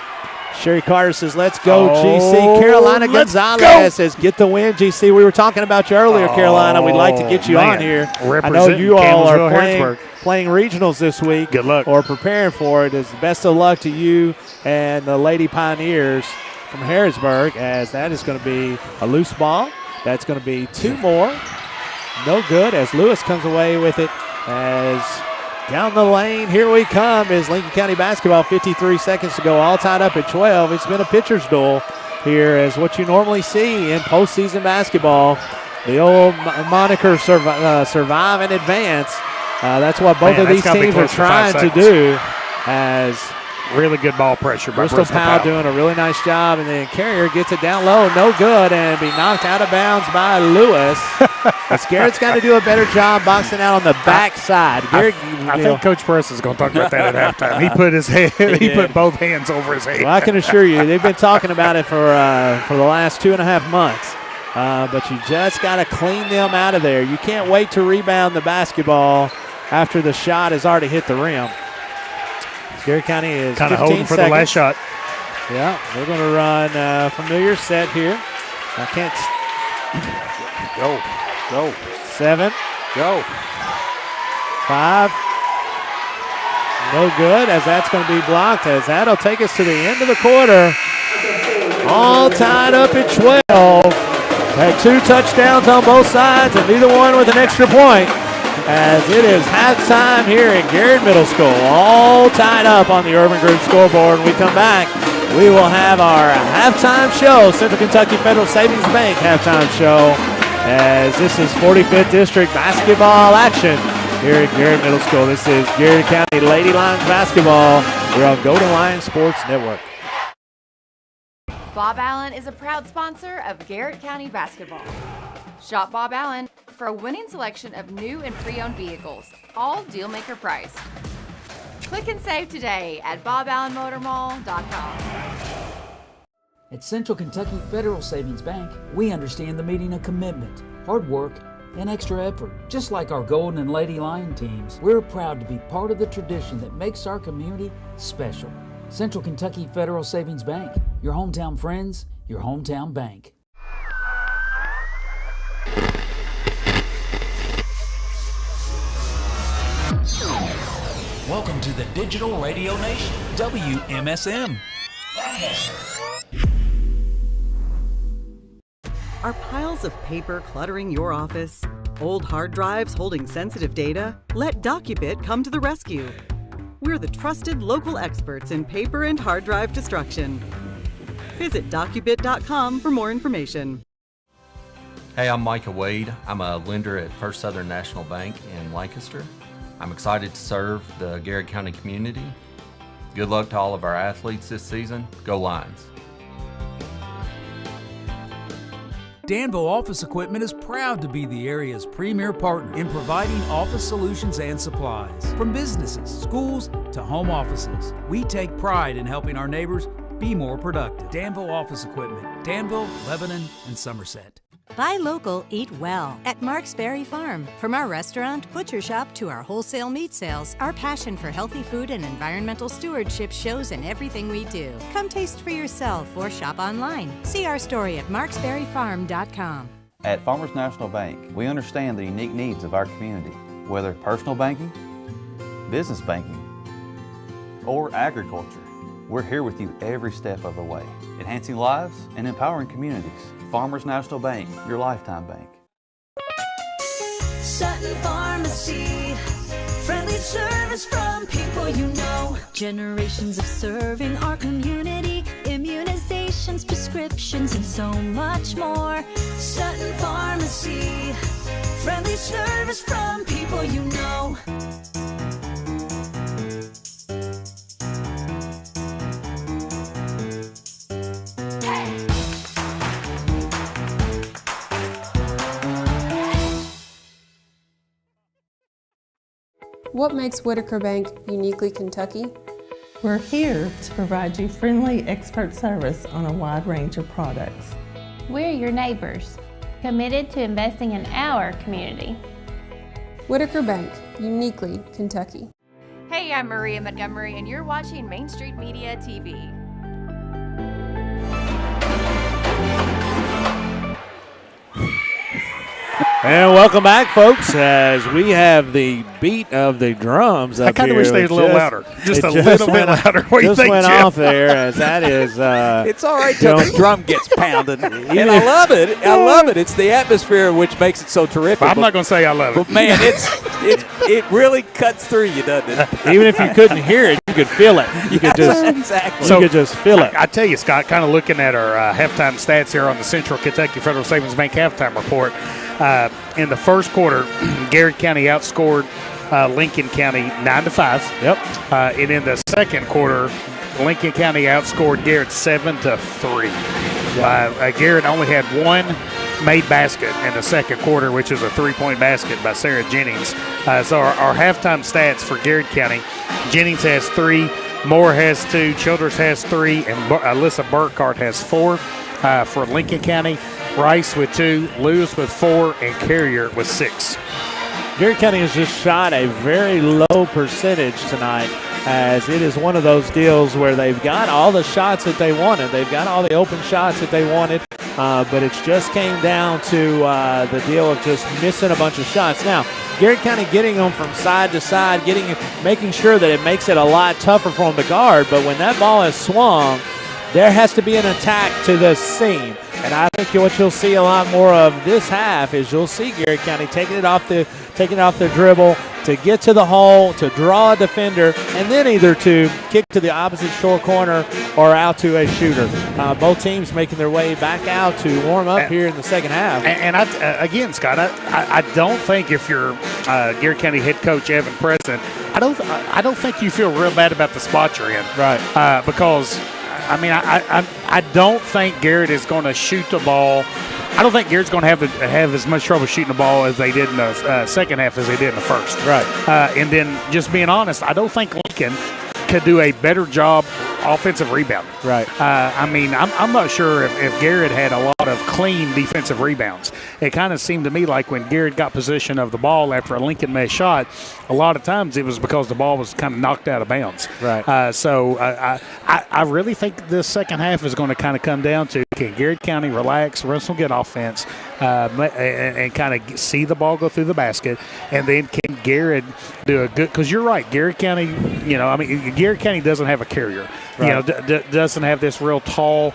Sherry Carter says, let's go, GC. Carolina Gonzalez says, get the win, GC. We were talking about you earlier, Carolina. We'd like to get you on here. I know you all are playing regionals this week. Good luck. Or preparing for it. It's the best of luck to you and the Lady Pioneers from Harrisburg, as that is going to be a loose ball. That's going to be 2 more. No good, as Lewis comes away with it. As down the lane, here we come, is Lincoln County basketball. 53 seconds to go, all tied up at 12. It's been a pitcher's duel here, as what you normally see in postseason basketball. The old moniker survive and advance. That's what both of these teams are trying to do, as really good ball pressure by Bristol Powell doing a really nice job, and then Carrier gets it down low, no good, and be knocked out of bounds by Lewis. Garrett's got to do a better job boxing out on the backside. I think Coach Press is going to talk about that at halftime. He put his head, he put both hands over his head. Well, I can assure you, they've been talking about it for the last 2.5 months. But you just got to clean them out of there. You can't wait to rebound the basketball after the shot has already hit the rim. Garrett County is kind of holding for the last shot. Yeah, they're going to run a familiar set here. I can't. Go. 7. Go. 5. No good, as that's going to be blocked, as that'll take us to the end of the quarter. All tied up at 12. Had 2 touchdowns on both sides, and neither one with an extra point. As it is halftime here at Garrett Middle School, all tied up on the Urban Group scoreboard. When we come back, we will have our halftime show, Central Kentucky Federal Savings Bank halftime show, as this is 45th District basketball action here at Garrett Middle School. This is Garrett County Lady Lions basketball. We're on Golden Lion Sports Network. Bob Allen is a proud sponsor of Garrett County basketball. Shop Bob Allen for a winning selection of new and pre-owned vehicles, all deal-maker priced. Click and save today at boballenmotormall.com. At Central Kentucky Federal Savings Bank, we understand the meaning of commitment, hard work, and extra effort. Just like our Golden and Lady Lion teams, we're proud to be part of the tradition that makes our community special. Central Kentucky Federal Savings Bank, your hometown friends, your hometown bank. Welcome to the Digital Radio Nation, WMSM. Are piles of paper cluttering your office? Old hard drives holding sensitive data? Let DocuBit come to the rescue. We're the trusted local experts in paper and hard drive destruction. Visit docubit.com for more information. Hey, I'm Micah Wade. I'm a lender at First Southern National Bank in Lancaster. I'm excited to serve the Garrett County community. Good luck to all of our athletes this season. Go Lions. Danville Office Equipment is proud to be the area's premier partner in providing office solutions and supplies. From businesses, schools, to home offices, we take pride in helping our neighbors be more productive. Danville Office Equipment, Danville, Lebanon, and Somerset. Buy local, eat well at Mark's Berry Farm. From our restaurant, butcher shop, to our wholesale meat sales, our passion for healthy food and environmental stewardship shows in everything we do. Come taste for yourself or shop online. See our story at marksberryfarm.com. At Farmers National Bank, we understand the unique needs of our community, whether personal banking, business banking, or agriculture. We're here with you every step of the way, enhancing lives and empowering communities. Farmers National Bank, your lifetime bank. Sutton Pharmacy, friendly service from people you know. Generations of serving our community, immunizations, prescriptions, and so much more. Sutton Pharmacy, friendly service from people you know. What makes Whitaker Bank uniquely Kentucky? We're here to provide you friendly expert service on a wide range of products. We're your neighbors, committed to investing in our community. Whitaker Bank, uniquely Kentucky. Hey, I'm Maria Montgomery, and you're watching Main Street Media TV. And welcome back, folks, as we have the beat of the drums up here. I kind of wish they were a little louder. Just a little bit louder. What do you just think, went Jim? off there, as that is... it's all right till the drum gets pounded. And I love it. I love it. It's the atmosphere which makes it so terrific. I'm not going to say I love it. But, man, it really cuts through you, doesn't it? Even if you couldn't hear it, you could feel it. You could just, exactly. You could just feel it. I tell you, Scott, kind of looking at our halftime stats here on the Central Kentucky Federal Savings Bank halftime report, in the first quarter, Garrett County outscored Lincoln County 9-5. Yep. And in the second quarter, Lincoln County outscored Garrett 7-3. Garrett only had one made basket in the second quarter, which is a three-point basket by Sarah Jennings. So our halftime stats for Garrett County: Jennings has 3, Moore has 2, Childers has 3, and Alyssa Burkhart has 4. For Lincoln County, Rice with 2, Lewis with 4, and Carrier with 6. Garrett County has just shot a very low percentage tonight, as it is one of those deals where they've got all the shots that they wanted. They've got all the open shots that they wanted, but it just came down to the deal of just missing a bunch of shots. Now, Garrett County getting them from side to side, making sure that it makes it a lot tougher for them to guard, but when that ball is swung, there has to be an attack to the seam. And I think what you'll see a lot more of this half is you'll see Garrett County taking it off the dribble to get to the hole, to draw a defender, and then either to kick to the opposite short corner or out to a shooter. Both teams making their way back out to warm up here in the second half. And again, Scott, I don't think if you're Garrett County head coach Evan President, I don't think you feel real bad about the spot you're in. Right. Because I mean, I don't think Garrett is going to shoot the ball. I don't think Garrett's going to have as much trouble shooting the ball as they did in the second half as they did in the first. Right. And then, just being honest, I don't think Lincoln could do a better job offensive rebounding. Right. I mean, I'm not sure if Garrett had a lot of clean defensive rebounds. It kind of seemed to me like when Garrett got possession of the ball after a Lincoln made shot, a lot of times it was because the ball was kind of knocked out of bounds. Right. So I really think this second half is going to kind of come down to, can Garrett County relax, run some good offense, and kind of see the ball go through the basket, and then can Garrett do a good, because you're right, Garrett County, Garrett County doesn't have a carrier. Right. Doesn't have this real tall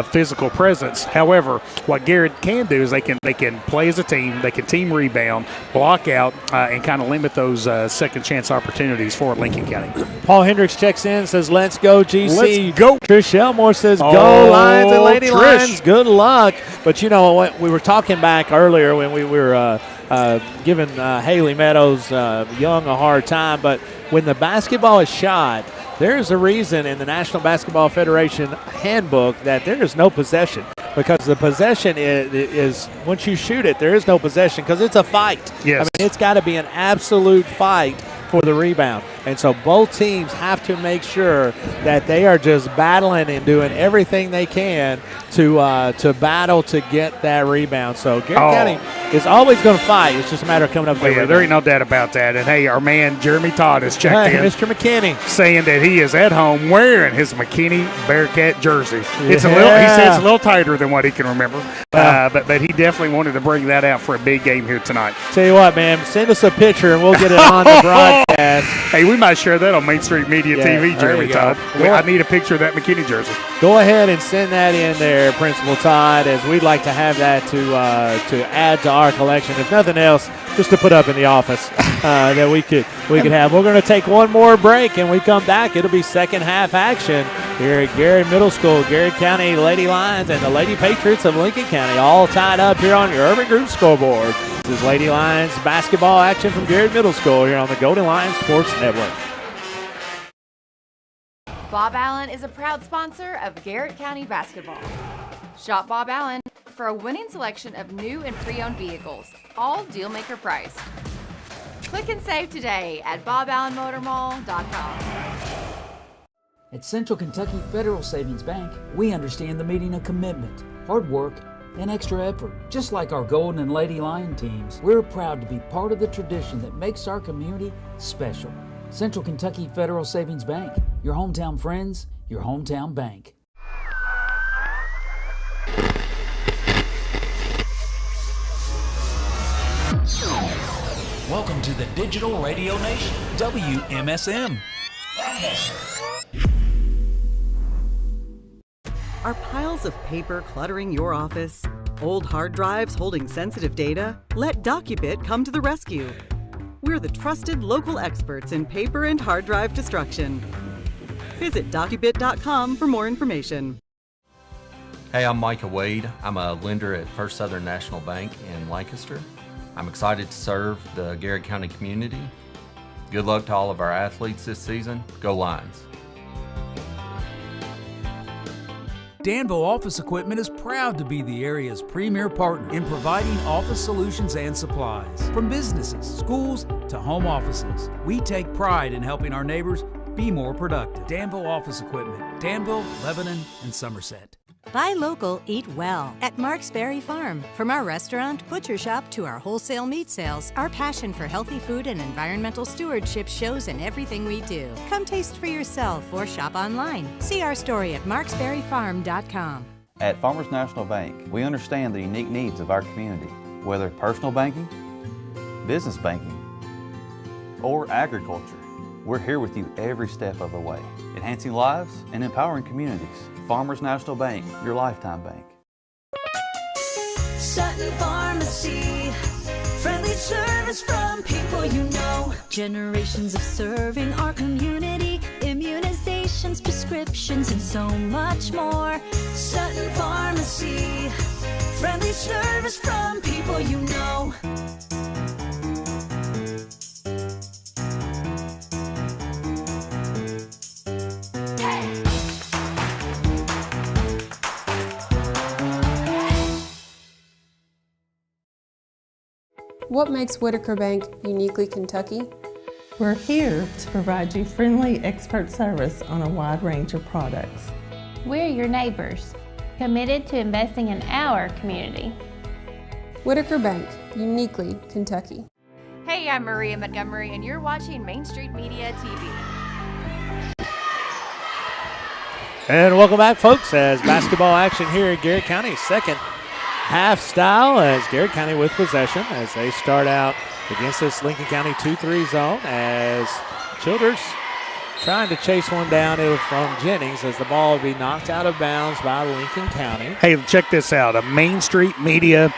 physical presence. However, what Garrett can do is they can play as a team, they can team rebound, block out, and kind of limit those second chance opportunities for Lincoln County. Paul Hendricks checks in, says, "Let's go, GC." Let's go. Trish Elmore says, "Go Lions and Lady Lions. Good luck." But you know what? We were talking back earlier when we were giving Haley Meadows Young a hard time, but when the basketball is shot, there's a reason in the National Basketball Federation handbook that there is no possession, because the possession is once you shoot it, there is no possession because it's a fight. Yes. I mean, it's got to be an absolute fight for the rebound. And so both teams have to make sure that they are just battling and doing everything they can to battle to get that rebound. So Garrett County is always going to fight. It's just a matter of coming up with there ain't no doubt about that. And, hey, our man Jeremy Todd has checked in. Mr. McKinney. Saying that he is at home wearing his McKinney Bearcat jersey. It's he said it's a little tighter than what he can remember. But he definitely wanted to bring that out for a big game here tonight. Tell you what, man, send us a picture and we'll get it on the broadcast. Hey, we might share that on Main Street Media TV, Jeremy Todd. I need a picture of that McKinney jersey. Go ahead and send that in there, Principal Todd, as we'd like to have that to add to our collection. If nothing else, just to put up in the office that we could have. We're going to take one more break, and we come back. It'll be second half action here at Garrett Middle School. Garrett County Lady Lions and the Lady Patriots of Lincoln County all tied up here on your Urban Group scoreboard. This is Lady Lions basketball action from Garrett Middle School here on the Golden Lions Sports Network. Bob Allen is a proud sponsor of Garrett County basketball. Shop Bob Allen for a winning selection of new and pre-owned vehicles, all deal-maker priced. Click and save today at boballenmotormall.com. At Central Kentucky Federal Savings Bank, we understand the meaning of commitment, hard work, and extra effort. Just like our Golden and Lady Lion teams, we're proud to be part of the tradition that makes our community special. Central Kentucky Federal Savings Bank, your hometown friends, your hometown bank. Welcome to the Digital Radio Nation, WMSM. Are piles of paper cluttering your office? Old hard drives holding sensitive data? Let Docubit come to the rescue. We're the trusted local experts in paper and hard drive destruction. Visit Docubit.com for more information. Hey, I'm Micah Wade. I'm a lender at First Southern National Bank in Lancaster. I'm excited to serve the Garrett County community. Good luck to all of our athletes this season. Go Lions. Danville Office Equipment is proud to be the area's premier partner in providing office solutions and supplies. From businesses, schools, to home offices, we take pride in helping our neighbors be more productive. Danville Office Equipment, Danville, Lebanon, and Somerset. Buy local, eat well at Mark's Berry Farm. From our restaurant, butcher shop, to our wholesale meat sales, our passion for healthy food and environmental stewardship shows in everything we do. Come taste for yourself or shop online. See our story at marksberryfarm.com. At Farmers National Bank, we understand the unique needs of our community, whether personal banking, business banking, or agriculture. We're here with you every step of the way, enhancing lives and empowering communities. Farmers National Bank, your lifetime bank. Sutton Pharmacy, friendly service from people you know. Generations of serving our community, immunizations, prescriptions, and so much more. Sutton Pharmacy, friendly service from people you know. What makes Whitaker Bank uniquely Kentucky? We're here to provide you friendly expert service on a wide range of products. We're your neighbors, committed to investing in our community. Whitaker Bank, uniquely Kentucky. Hey, I'm Maria Montgomery, and you're watching Main Street Media TV. And welcome back, folks, as basketball action here in Garrett County. Second half style as Garrett County with possession as they start out against this Lincoln County 2-3 zone as Childers trying to chase one down from Jennings as the ball will be knocked out of bounds by Lincoln County. Hey, check this out. A Main Street Media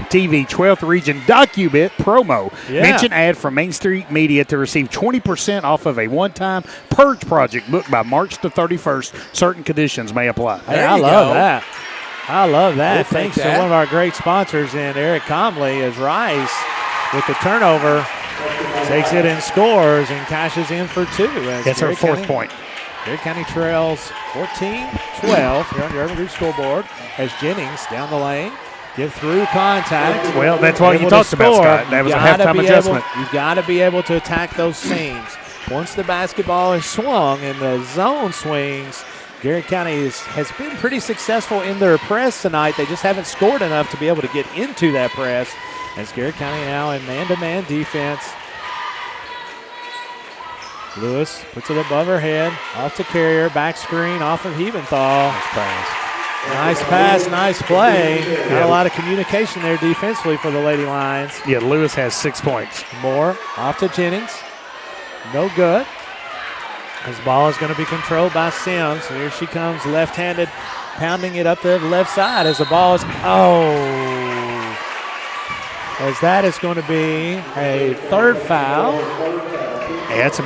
TV 12th Region Docubit promo. Yeah. Mention ad from Main Street Media to receive 20% off of a one-time purge project booked by March the 31st. Certain conditions may apply. Hey, I love that. I love that. We'll Thanks take to that. one of our great sponsors in Eric Comley as Rice with the turnover takes it and scores and cashes in for two. That's our fourth point. Garrett County trails 14-12 here on your Urban Group scoreboard as Jennings down the lane. Get through contact. Well, that's what you talked about, Scott. That was a halftime adjustment. You've got to be able to attack those seams. Once the basketball is swung and the zone swings, Garrett County has been pretty successful in their press tonight. They just haven't scored enough to be able to get into that press. As Garrett County now in man-to-man defense. Lewis puts it above her head, off to Carrier, back screen off of Hebenthal. Nice pass, nice play. Not a lot of communication there defensively for the Lady Lions. Yeah, Lewis has 6 points. Moore off to Jennings. No good. This ball is going to be controlled by Sims. Here she comes left-handed, pounding it up the left side as the ball is, as that is going to be a third foul. Yeah, that's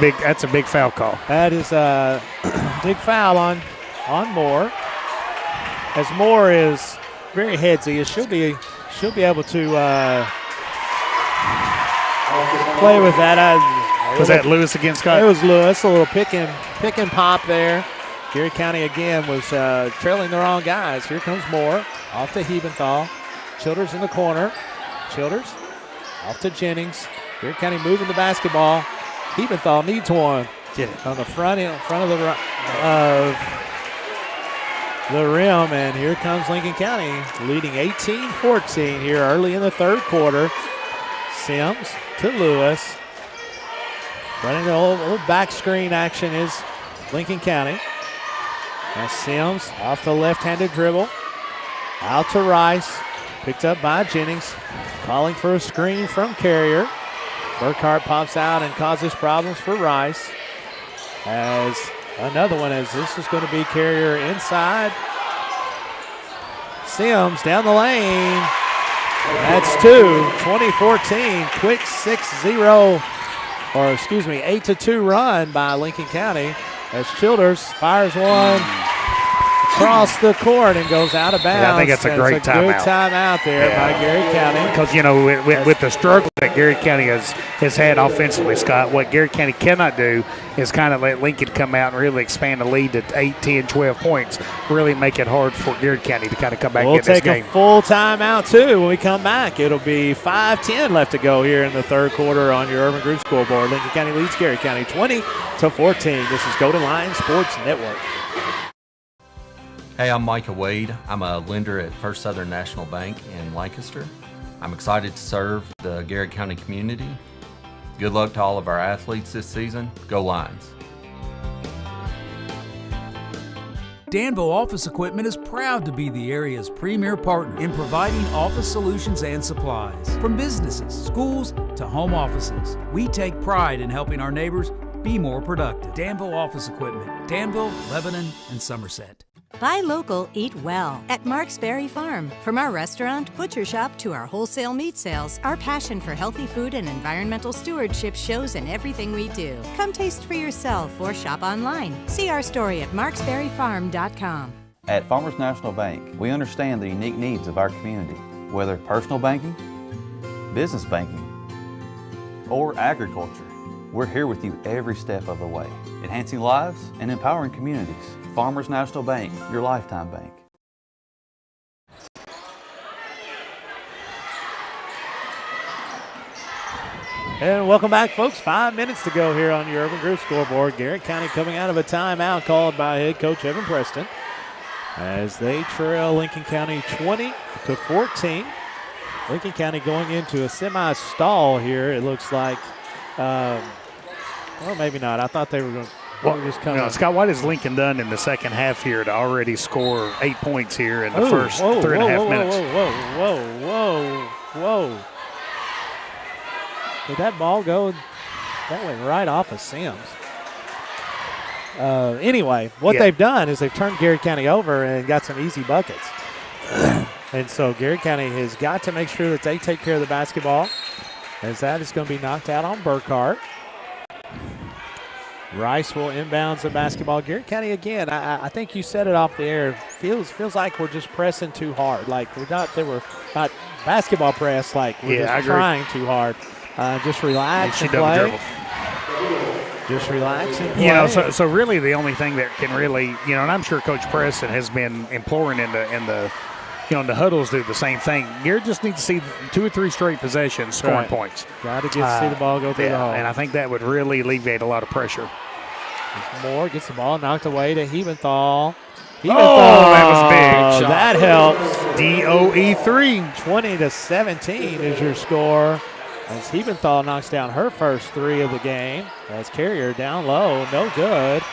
a big foul call. That is a big foul on Moore. As Moore is very headsy, she'll be able to play with that. Was that Lewis against Scott? It was Lewis. A little pick and pop there. Garrett County again was trailing the wrong guys. Here comes Moore off to Hebenthal. Childers in the corner. Childers off to Jennings. Garrett County moving the basketball. Hebenthal needs one. Get it on the front of the the rim, and here comes Lincoln County leading 18-14 here early in the third quarter. Sims to Lewis. Running the old back screen action is Lincoln County. Now Sims off the left-handed dribble. Out to Rice. Picked up by Jennings. Calling for a screen from Carrier. Burkhart pops out and causes problems for Rice. As another one, as this is going to be Carrier inside. Sims down the lane. That's 2. 20-14. Quick 6-0, or excuse me, 8-2 run by Lincoln County as Childers fires one across the court and goes out of bounds. Yeah, I think that's a great timeout. Good timeout there by Garrett County. Because, you know, with the struggle that Garrett County has had offensively, Scott, what Garrett County cannot do is kind of let Lincoln come out and really expand the lead to 8, 10, 12 points, really make it hard for Garrett County to kind of come back in this game. We'll take a full timeout, too, when we come back. It'll be 5:10 left to go here in the third quarter on your Urban Group scoreboard. Lincoln County leads Garrett County 20-14. This is Golden Lion Sports Network. Hey, I'm Micah Wade. I'm a lender at First Southern National Bank in Lancaster. I'm excited to serve the Garrett County community. Good luck to all of our athletes this season. Go Lions. Danville Office Equipment is proud to be the area's premier partner in providing office solutions and supplies. From businesses, schools, to home offices, we take pride in helping our neighbors be more productive. Danville Office Equipment, Danville, Lebanon, and Somerset. Buy local, eat well at Mark's Berry Farm. From our restaurant, butcher shop, to our wholesale meat sales, our passion for healthy food and environmental stewardship shows in everything we do. Come taste for yourself or shop online. See our story at marksberryfarm.com. At Farmers National Bank, we understand the unique needs of our community, whether personal banking, business banking, or agriculture. We're here with you every step of the way, enhancing lives and empowering communities. Farmers National Bank, your lifetime bank. And welcome back, folks. 5 minutes to go here on your Urban Group scoreboard. Garrett County coming out of a timeout called by head coach Evan Preston as they trail Lincoln County 20-14. Lincoln County going into a semi-stall here, it looks like. Well, maybe not. I thought they were going to. Scott, what has Lincoln done in the second half here to already score 8 points here in the first 3.5 minutes? Whoa. Did that ball go? That went right off of Sims. Anyway, what they've done is they've turned Garrett County over and got some easy buckets. And so Garrett County has got to make sure that they take care of the basketball, as that is going to be knocked out on Burkhart. Rice will inbounds the basketball. Garrett County again. I think you said it off the air. Feels like we're just pressing too hard. Like we're not basketball press. Like we're just trying too hard. Just relax and play. Just relax and play. You know, so really the only thing that can really, you know, and I'm sure Coach Preston has been imploring in the huddles do the same thing. Garrett just needs to see 2 or 3 straight possessions scoring points. Got to see the ball go through the hole. And I think that would really alleviate a lot of pressure. Moore gets the ball knocked away to Hebenthal. That was big. That helps. DOE 3. 20-17 is your score. As Hebenthal knocks down her first 3 of the game. As Carrier down low, no good.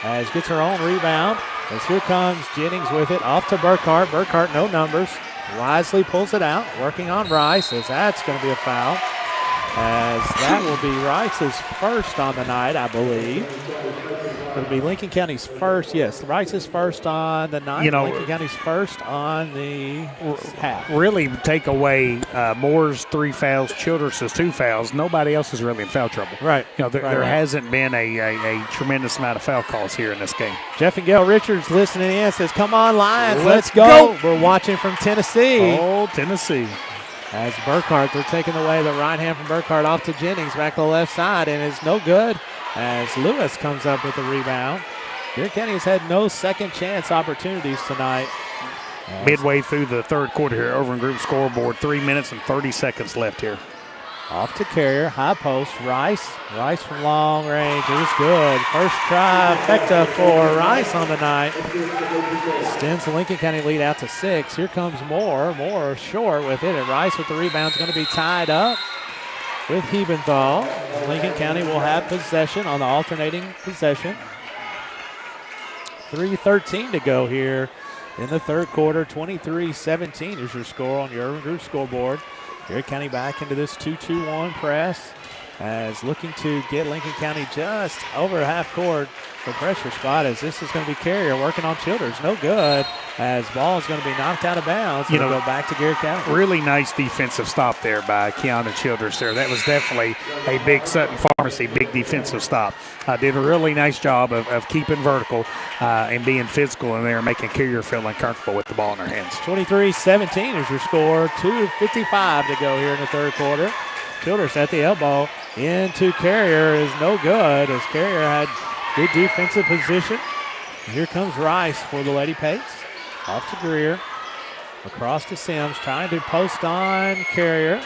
As gets her own rebound. As here comes Jennings with it, off to Burkhart. Burkhart, no numbers. Wisely pulls it out, working on Rice, as that's going to be a foul. As that will be Rice's first on the night, I believe. It'll be Lincoln County's first. Yes, Rice's first on the night. You know, Lincoln County's first on the half. Really take away Moore's 3 fouls, Childress' 2 fouls. Nobody else is really in foul trouble. Right. You know, there hasn't been a tremendous amount of foul calls here in this game. Jeff and Gail Richards listening in says, "Come on, Lions, let's go." We're watching from Tennessee. Oh, Tennessee. As Burkhart, they're taking away the right hand from Burkhart off to Jennings, back to the left side, and it's no good as Lewis comes up with the rebound. Garrett County has had no second chance opportunities tonight. Midway through the third quarter here, over in group scoreboard, 3 minutes and 30 seconds left here. Off to Carrier, high post, Rice. Rice from long range, it was good. First trifecta for Rice on the night. Extends the Lincoln County lead out to 6. Here comes Moore. Moore short with it, and Rice with the rebound is going to be tied up with Hebenthal. Lincoln County will have possession on the alternating possession. 3:13 to go here in the third quarter. 23-17 is your score on your group scoreboard. Garrett County back into this 2-2-1 press as looking to get Lincoln County just over half court. The pressure spot as this is going to be Carrier working on Childers. No good as ball is going to be knocked out of bounds. It'll go back to Garrett County. Really nice defensive stop there by Keanu Childers there. That was definitely a big Sutton Pharmacy, big defensive stop. Did a really nice job of keeping vertical and being physical in there, making Carrier feel uncomfortable with the ball in their hands. 23-17 is your score. 2:55 to go here in the third quarter. Childers at the elbow into Carrier is no good as Carrier had good defensive position. And here comes Rice for the Lady Pates. Off to Greer. Across to Sims, trying to post on Carrier.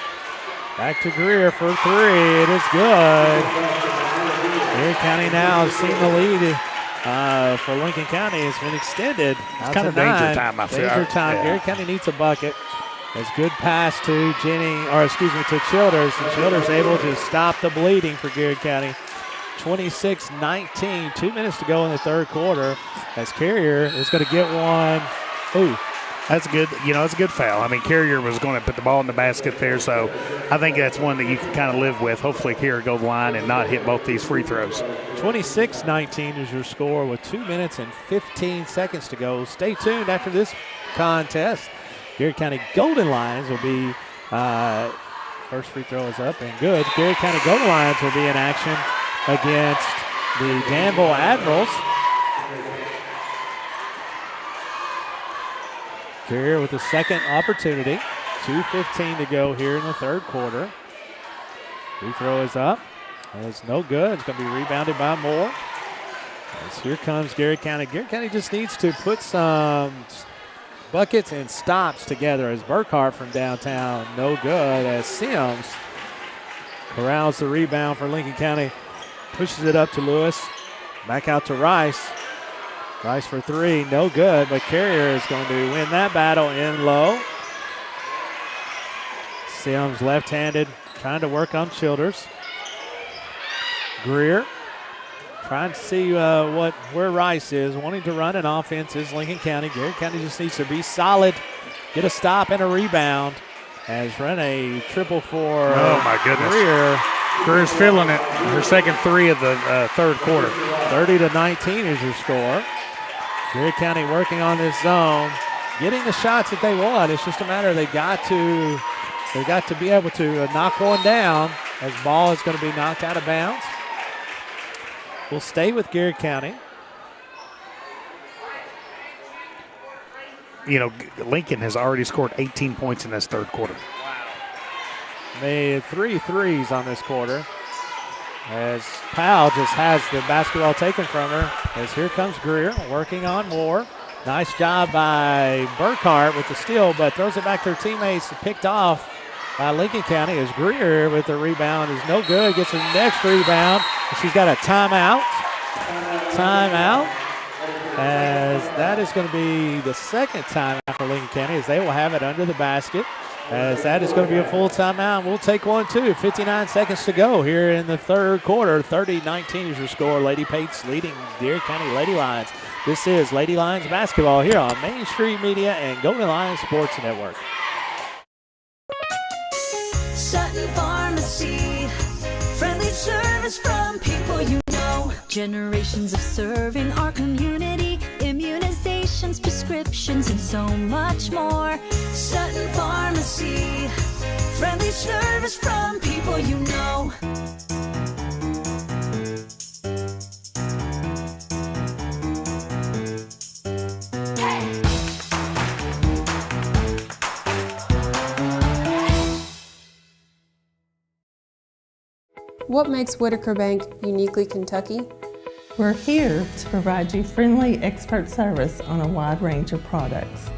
Back to Greer for 3. It is good. Garrett County now has seen the lead for Lincoln County. It's been extended. It's kind of danger time, I feel. Danger time. Yeah. Garrett County needs a bucket. As good pass to to Childers. And Childers able to stop the bleeding for Garrett County. 26-19, 2 minutes to go in the third quarter as Carrier is going to get one. Ooh. That's good. It's a good foul. I mean, Carrier was going to put the ball in the basket there, so I think that's one that you can kind of live with. Hopefully Carrier go the line and not hit both these free throws. 26-19 is your score with 2 minutes and 15 seconds to go. Stay tuned after this contest. Garrett County Golden Lions will be, first free throw is up and good. Garrett County Golden Lions will be in action against the Danville Admirals. Carrier with the second opportunity. 2:15 to go here in the third quarter. Free throw is up. It's no good. It's going to be rebounded by Moore. As here comes Garrett County. Garrett County just needs to put some buckets and stops together as Burkhart from downtown. No good as Sims corrals the rebound for Lincoln County. Pushes it up to Lewis. Back out to Rice. Rice for 3, no good, but Carrier is going to win that battle in low. Sims left-handed, trying to work on Childers. Greer trying to see where Rice is, wanting to run an offense is Lincoln County. Garrett County just needs to be solid, get a stop and a rebound. Has run a triple for my goodness. Greer. Greer's feeling it. Her second 3 of the third quarter. 30-19 is your score. Garrett County working on this zone, getting the shots that they want. It's just a matter of they got to be able to knock one down as ball is going to be knocked out of bounds. We'll stay with Garrett County. Lincoln has already scored 18 points in this third quarter. Made 3 threes on this quarter. As Powell just has the basketball taken from her. As here comes Greer working on Moore. Nice job by Burkhart with the steal, but throws it back to her teammates, picked off by Lincoln County as Greer with the rebound is no good. Gets her next rebound. She's got a timeout. As that is going to be the second timeout for Lincoln County as they will have it under the basket. As that is going to be a full timeout. We'll take one, too. 59 seconds to go here in the third quarter. 30-19 is your score. Lady Pates leading Garrett County Lady Lions. This is Lady Lions basketball here on Main Street Media and Golden Lions Sports Network. Sutton Pharmacy, friendly service from people you know. Generations of serving our community, immunizations, prescriptions, and so much more. Sutton Pharmacy, friendly service from people you know. What makes Whitaker Bank uniquely Kentucky? We're here to provide you friendly expert service on a wide range of products.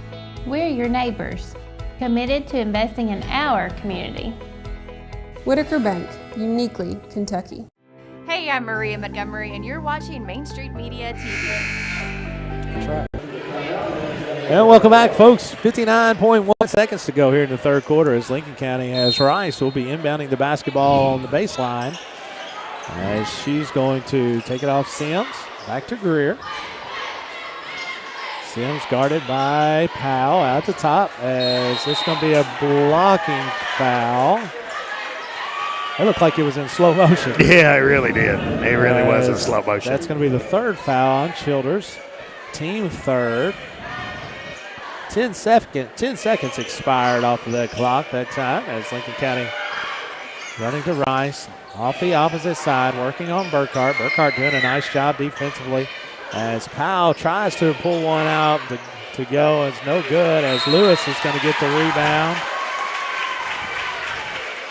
We're your neighbors, committed to investing in our community. Whitaker Bank, uniquely Kentucky. Hey, I'm Maria Montgomery, and you're watching Main Street Media TV. That's right. And welcome back, folks. 59.1 seconds to go here in the third quarter as Lincoln County has Rice will be inbounding the basketball on the baseline as she's going to take it off Sims. Back to Greer. Sims guarded by Powell out the top as this is going to be a blocking foul. It looked like it was in slow motion. Yeah, it really did. It really was in slow motion. That's going to be the third foul on Childers. Team third. 10 seconds expired off of that clock that time as Lincoln County running to Rice. Off the opposite side, working on Burkhart. Burkhart doing a nice job defensively as Powell tries to pull one out to go. It's no good as Lewis is going to get the rebound.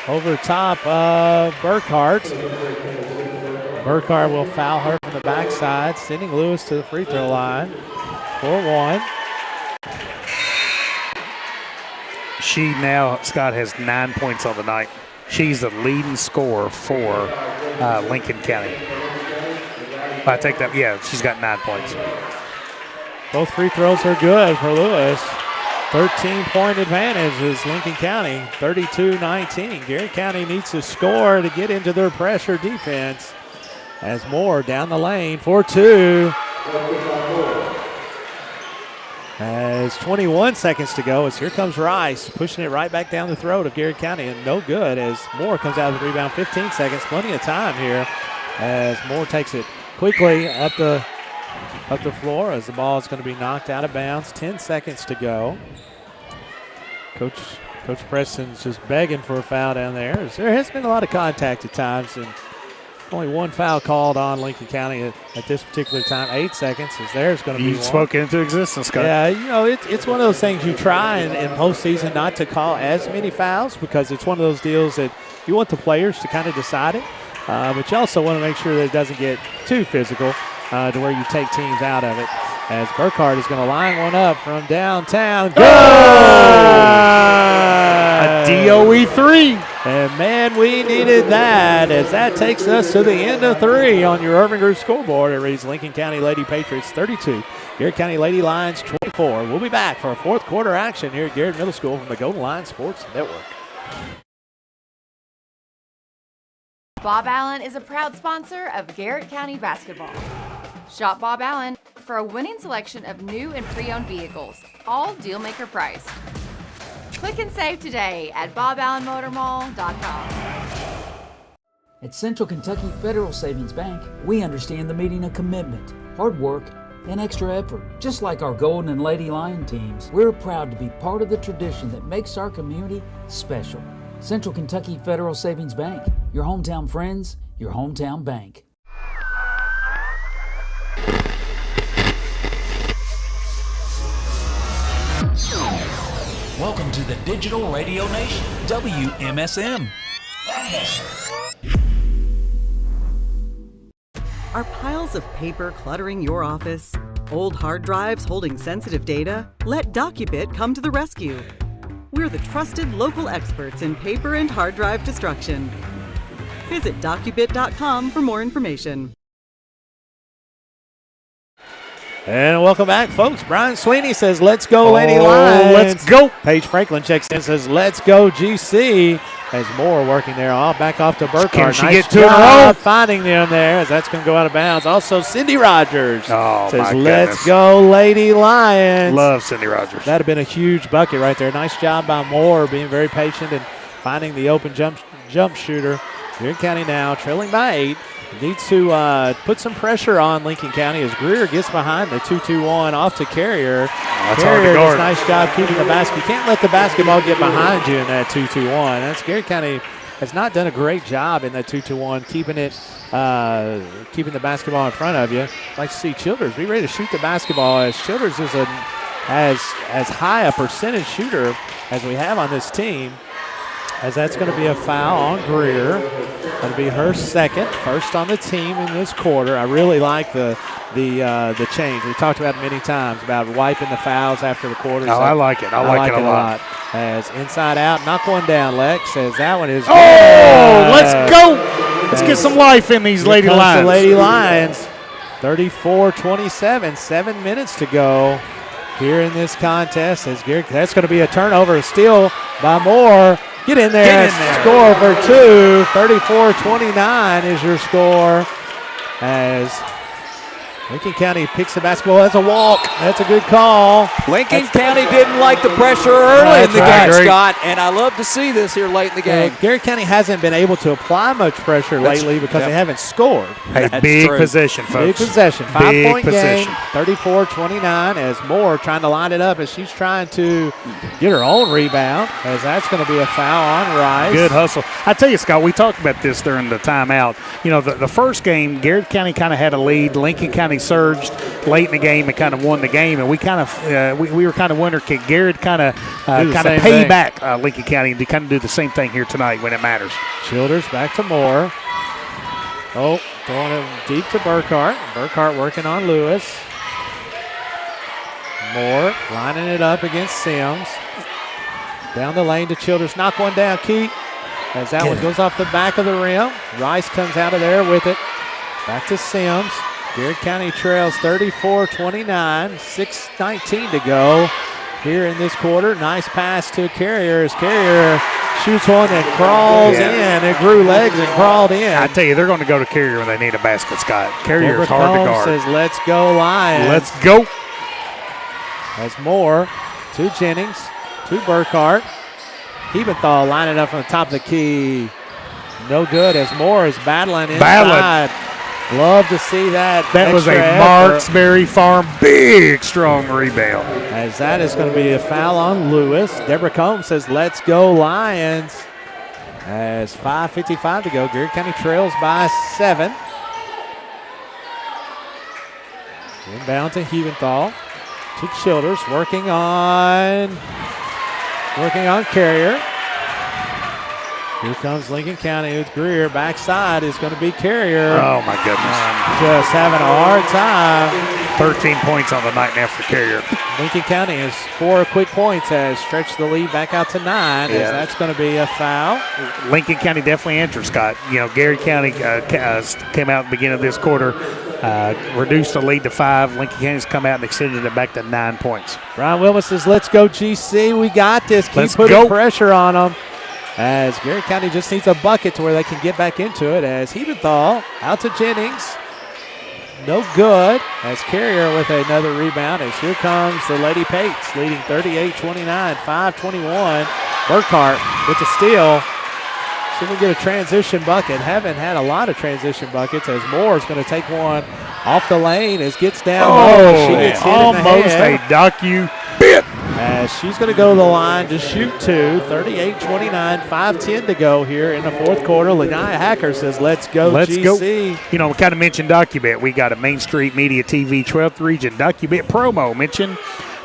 Over top of Burkhart. Burkhart will foul her from the backside, sending Lewis to the free throw line for one. She now, Scott, has 9 points on the night. She's the leading scorer for Lincoln County. I take that, yeah, she's got 9 points. Both free throws are good for Lewis. 13-point advantage is Lincoln County, 32-19. Garrett County needs to score to get into their pressure defense. As Moore down the lane for two. As 21 seconds to go as here comes Rice, pushing it right back down the throat of Garrett County, and no good as Moore comes out of the rebound. 15 seconds, plenty of time here as Moore takes it quickly up the floor as the ball is going to be knocked out of bounds. 10 seconds to go. Coach Preston's just begging for a foul down there. As there has been a lot of contact at times, and only one foul called on Lincoln County at this particular time. 8 seconds as there's going to be one. You spoke into existence, Scott. Yeah, you know, it's one of those things you try in postseason not to call as many fouls because it's one of those deals that you want the players to kind of decide it, but you also want to make sure that it doesn't get too physical to where you take teams out of it. As Burkhart is going to line one up from downtown. Good! A DOE 3. And, man, we needed that as that takes us to the end of 3 on your Urban Group scoreboard. It reads Lincoln County Lady Patriots 32, Garrett County Lady Lions 24. We'll be back for a fourth quarter action here at Garrett Middle School from the Golden Lion Sports Network. Bob Allen is a proud sponsor of Garrett County basketball. Shop Bob Allen for a winning selection of new and pre-owned vehicles, all deal-maker priced. Click and save today at boballenmotormall.com. At Central Kentucky Federal Savings Bank, we understand the meaning of commitment, hard work, and extra effort. Just like our Golden and Lady Lion teams, we're proud to be part of the tradition that makes our community special. Central Kentucky Federal Savings Bank, your hometown friends, your hometown bank. Welcome to the Digital Radio Nation, WMSM. Are piles of paper cluttering your office? Old hard drives holding sensitive data? Let DocuBit come to the rescue. We're the trusted local experts in paper and hard drive destruction. Visit DocuBit.com for more information. And welcome back, folks. Brian Sweeney says, let's go, Lady Lions. Let's go. Paige Franklin checks in and says, let's go, GC. As Moore working there, all back off to Burkhart. Can she nice get 2 in a row? Finding them there as that's going to go out of bounds. Also, Cindy Rogers says, my let's goodness. go, Lady Lions. Love Cindy Rogers. That would have been a huge bucket right there. Nice job by Moore being very patient and finding the open jump shooter. Garrett County now trailing by 8. Needs to put some pressure on Lincoln County as Greer gets behind the 2-2-1 off to Carrier. That's Carrier hard to guard. does a nice job keeping the basket. You can't let the basketball get behind you in that 2-2-1. That's Garrett County has not done a great job in that 2-2-1, keeping the basketball in front of you. I'd like to see Childers be ready to shoot the basketball as Childers is as high a percentage shooter as we have on this team. As that's going to be a foul on Greer. Going to be her second, first on the team in this quarter. I really like the change. We talked about it many times about wiping the fouls after the quarter. Oh, I like it. I like it a lot. As inside out, knock one down. Lex says that one is. Oh, let's go. Let's get some life in these Lady Lions. The Lady Lions, 34-27, 7 minutes to go here in this contest. As Garrett, that's going to be a turnover, a steal by Moore. Get in there. Score for two. 34-29 is your score. As Lincoln County picks the basketball as a walk. That's a good call. Lincoln County didn't like the pressure early in the game, Scott, and I love to see this here late in the game. Garrett County hasn't been able to apply much pressure lately because they haven't scored. Hey, big possession, folks. Big possession. 5-point game, 34-29 as Moore trying to line it up as she's trying to get her own rebound, as that's going to be a foul on Rice. Good hustle. I tell you, Scott, we talked about this during the timeout. You know, the first game, Garrett County kind of had a lead. Lincoln County surged late in the game and kind of won the game, and we kind of we were kind of wondering, can Garrett kind of pay back Lincoln County to kind of do the same thing here tonight when it matters? Childers back to Moore. Oh, throwing it deep to Burkhart. Burkhart working on Lewis. Moore lining it up against Sims. Down the lane to Childers. Knock one down, Keith. As that one goes off the back of the rim. Rice comes out of there with it. Back to Sims. Garrett County trails 34-29, 6:19 to go here in this quarter. Nice pass to Carrier as Carrier shoots one and crawls in. It grew legs and crawled in. I tell you, they're going to go to Carrier when they need a basket, Scott. Carrier is hard to guard. Says, let's go Lions. Let's go. As Moore to Jennings, to Burkhart. Hebenthal lining up from the top of the key. No good as Moore is battling inside. Love to see that. That was a Marksberry Farm big, strong rebound. As that is going to be a foul on Lewis. Deborah Combs says, let's go Lions. As 5:55 to go, Garrett County trails by 7. Inbound to Hebenthal. To Childers, working on Carrier. Here comes Lincoln County with Greer. Backside is going to be Carrier. Oh, my goodness. Just having a hard time. 13 points on the night now for Carrier. Lincoln County has 4 quick points, has stretched the lead back out to 9. As that's going to be a foul. Lincoln County definitely entered, Scott. You know, Garrett County came out at the beginning of this quarter, reduced the lead to 5. Lincoln County's come out and extended it back to 9 points. Brian Wilmus says, let's go GC. We got this. Keep putting pressure on them. As Garrett County just needs a bucket to where they can get back into it. As Hebenthal out to Jennings. No good. As Carrier with another rebound. As here comes the Lady Pates leading 38-29, 5:21. Burkhart with the steal. See if we get a transition bucket. Haven't had a lot of transition buckets as Moore's going to take one off the lane as gets down. She gets hit almost in the head. a docu-bit. As she's going to go to the line to shoot 2, 38-29, 5:10 to go here in the fourth quarter. Lania Hacker says, let's go GC. You know, we kind of mentioned DocuBit. We got a Main Street Media TV 12th Region DocuBit promo. Mention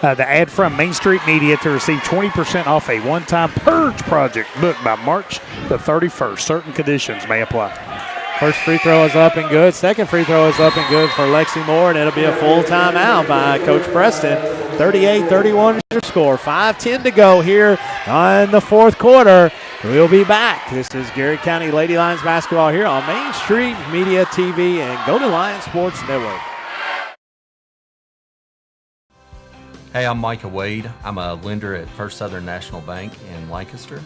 the ad from Main Street Media to receive 20% off a one-time purge project booked by March the 31st. Certain conditions may apply. First free throw is up and good. Second free throw is up and good for Lexi Moore, and it'll be a full timeout by Coach Preston. 38-31 is your score. 5:10 to go here in the fourth quarter. We'll be back. This is Garrett County Lady Lions basketball here on Main Street Media TV and Go to Lions Sports Network. Hey, I'm Micah Wade. I'm a lender at First Southern National Bank in Lancaster.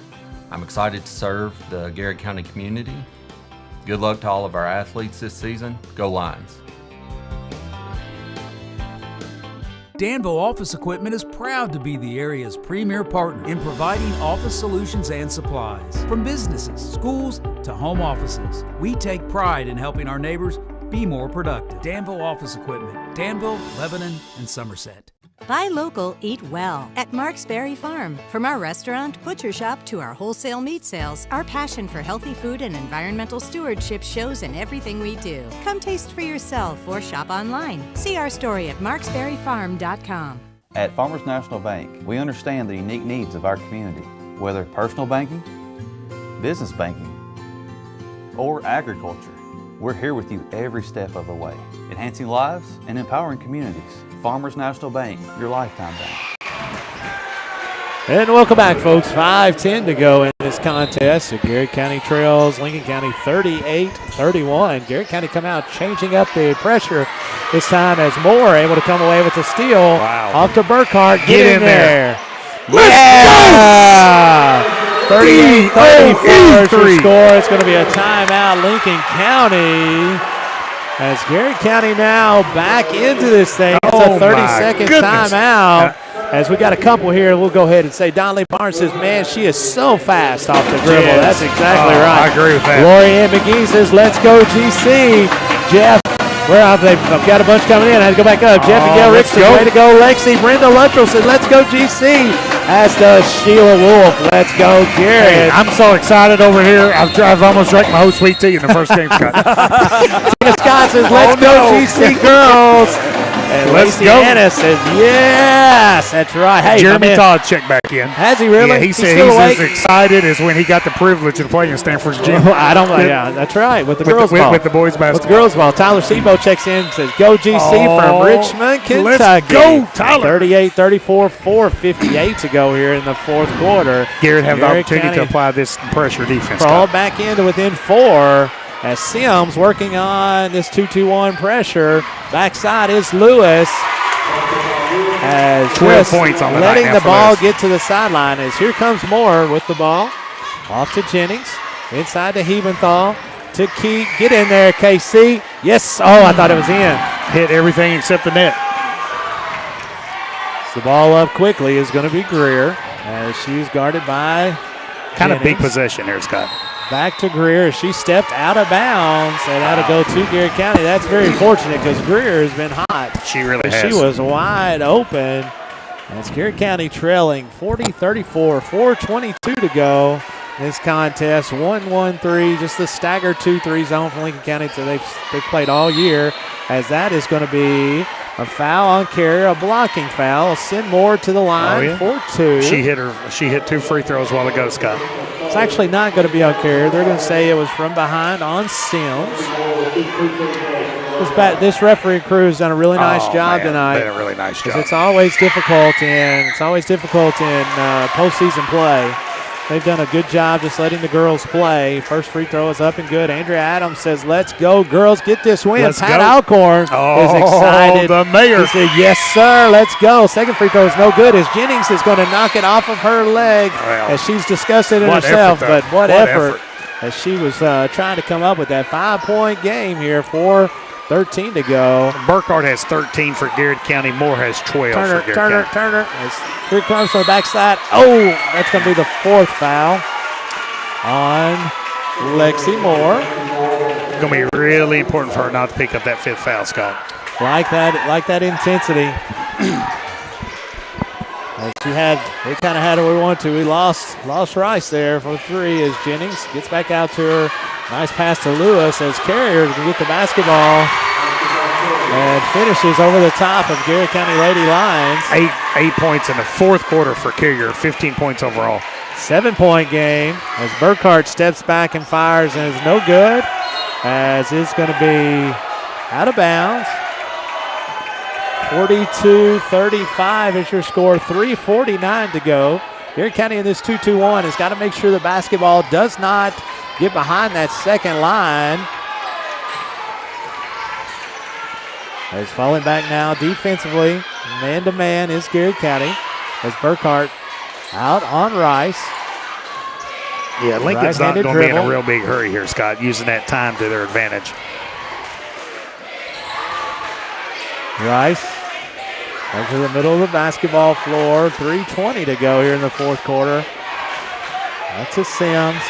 I'm excited to serve the Garrett County community. Good luck to all of our athletes this season. Go Lions. Danville Office Equipment is proud to be the area's premier partner in providing office solutions and supplies. From businesses, schools, to home offices, we take pride in helping our neighbors be more productive. Danville Office Equipment, Danville, Lebanon, and Somerset. Buy local, eat well at Mark's Berry Farm. From our restaurant, butcher shop, to our wholesale meat sales, our passion for healthy food and environmental stewardship shows in everything we do. Come taste for yourself or shop online. See our story at marksberryfarm.com. At Farmers National Bank, we understand the unique needs of our community, whether personal banking, business banking, or agriculture. We're here with you every step of the way, enhancing lives and empowering communities. Farmers National Bank, your lifetime bank. And welcome back, folks. 5:10 to go in this contest. So Garrett County trails Lincoln County 38-31. Garrett County come out changing up the pressure this time as Moore able to come away with the steal. Wow. Off to Burkhart. Get in there. Let's go! 38-34 is your score. It's going to be a timeout, Lincoln County. As Garrett County now back into this thing. It's a 30-second timeout. As we got a couple here, we'll go ahead and say Donnelly Barnes says, man, she is so fast off the dribble. Yes. That's exactly right. I agree with that. Lori Ann McGee says, let's go GC. Jeff, where have they? I've got a bunch coming in. I had to go back up. Jeff and Gail Rickson, way to go. Lexi. Brenda Luttrell says, let's go GC. As does Sheila Wolf. Let's go, Garrett. Hey, I'm so excited over here. I've almost drank my whole sweet tea in the first game, Scott. Tina Scott says, let's go GC girls. And Lacey Anna says, yes, that's right. Hey, Jeremy Todd checked back in. Has he really? Yeah, he said he's as excited as when he got the privilege of playing in Stanford's gym. Yeah, that's right, with the girls' ball. With the boys' basketball. With the girls' ball. Tyler Sebo checks in and says, go GC from Richmond, Kentucky. Let's go, Tyler. 38-34, 4:58 to go here in the fourth quarter. Garrett have the opportunity to apply this pressure defense. Crawl back into within 4. As Sims working on this 2-2-1 pressure. Backside is Lewis. As 12 points on the letting night the ball get to the sideline. As here comes Moore with the ball. Off to Jennings. Inside to Hebenthal. To Key. Get in there, KC. Yes. Oh, I thought it was in. Hit everything except the net. The ball up quickly is going to be Greer. As she's guarded by Kind of big Jennings. possession here, Scott. Back to Greer. She stepped out of bounds and had to go to Garrett County. That's very fortunate because Greer has been hot. She really has. She was wide open. That's Garrett County trailing 40-34, 4:22 to go. This contest, 1-1-3, just the stagger 2-3 zone for Lincoln County that they've played all year. As that is going to be a foul on Carrier, a blocking foul. Send Moore to the line for 2. She hit 2 free throws while ago, Scott. It's actually not going to be on Carrier. They're going to say it was from behind on Sims. This referee crew has done a really nice job tonight. They did a really nice job. It's always difficult in postseason play. They've done a good job just letting the girls play. First free throw is up and good. Andrea Adams says, let's go, girls, get this win. Let's Pat go. Alcorn is excited. The mayor. He said, yes, sir, let's go. Second free throw is no good as Jennings is going to knock it off of her leg as she's discussed it herself. But what effort as she was trying to come up with that 5-point game here. 4:13 to go. Burkhart has 13 for Garrett County. Moore has 12 for Garrett County. Turner. Here comes from the backside. Oh, that's going to be the 4th foul on Lexi Moore. It's going to be really important for her not to pick up that 5th foul, Scott. Like that intensity. We kind of had it where we wanted to. We lost Rice there for 3 as Jennings gets back out to her. Nice pass to Lewis as Carrier can get the basketball and finishes over the top of Garrett County Lady Lions. 8 points in the 4th quarter for Carrier, 15 points overall. 7-point game as Burkhart steps back and fires and is no good as it's going to be out of bounds. 42-35 is your score, 3:49 to go. Garrett County in this 2-2-1 has got to make sure the basketball does not get behind that second line. As falling back now defensively, man-to-man is Garrett County. As Burkhart out on Rice. Yeah, Lincoln's not going to be in a real big hurry here, Scott, using that time to their advantage. Rice into the middle of the basketball floor. 3:20 to go here in the 4th quarter. That's a Sims.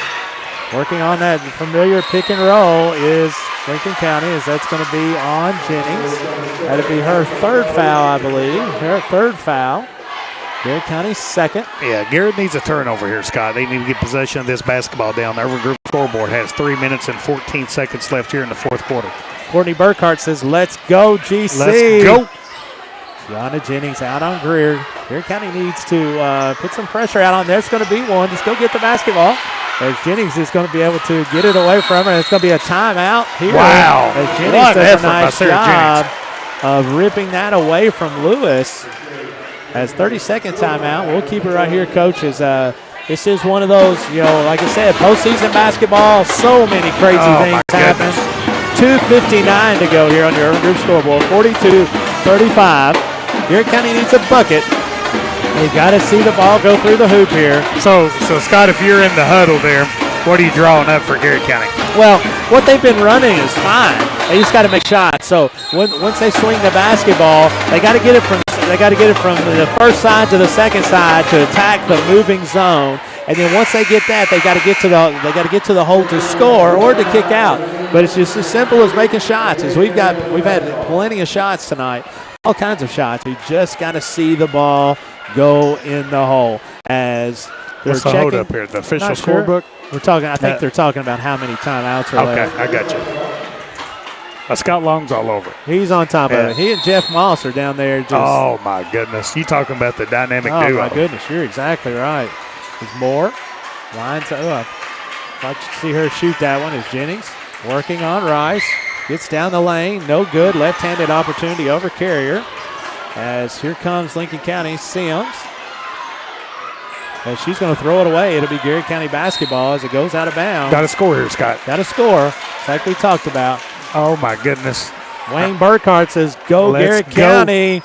Working on that familiar pick and roll is Lincoln County, as that's going to be on Jennings. That'll be her 3rd foul, I believe. Her 3rd foul. Garrett County's 2nd. Yeah, Garrett needs a turnover here, Scott. They need to get possession of this basketball down. Their group scoreboard has 3 minutes and 14 seconds left here in the 4th quarter. Courtney Burkhart says, let's go, GC. Let's go. Gianna Jennings out on Greer. Garrett County needs to put some pressure out on there. It's going to be one. Just go get the basketball. As Jennings is going to be able to get it away from her. It's going to be a timeout here. Wow. As Jennings does a nice job of ripping that away from Lewis. As 30-second timeout. We'll keep it right here, Coach. This is one of those, like I said, postseason basketball, so many crazy things happen. 2:59 to go here on your scoreboard, 42-35. Garrett County needs a bucket. They've got to see the ball go through the hoop here. So Scott, if you're in the huddle there, what are you drawing up for Garrett County? Well, what they've been running is fine. They just got to make shots. So once they swing the basketball, they got to get it from the first side to the second side to attack the moving zone. And then once they get that, they got to get to the hole to score or to kick out. But it's just as simple as making shots. As we've had plenty of shots tonight, all kinds of shots. We just got to see the ball go in the hole. As what's the hold up here? The official scorebook. We're talking. I think they're talking about how many timeouts are left. Okay, I got you. Scott Long's all over. He's on top of it. He and Jeff Moss are down there. Oh my goodness! You talking about the dynamic duo? Oh my goodness! You're exactly right. There's more lines up. Like to see her shoot that one. Is Jennings working on Rice? Gets down the lane. No good. Left-handed opportunity over Carrier. As here comes Lincoln County Sims. As she's going to throw it away. It'll be Garrett County basketball as it goes out of bounds. Got to score here, Scott. Got to score. It's like we talked about. Oh, my goodness. Wayne Burkhart says, go Garrett County.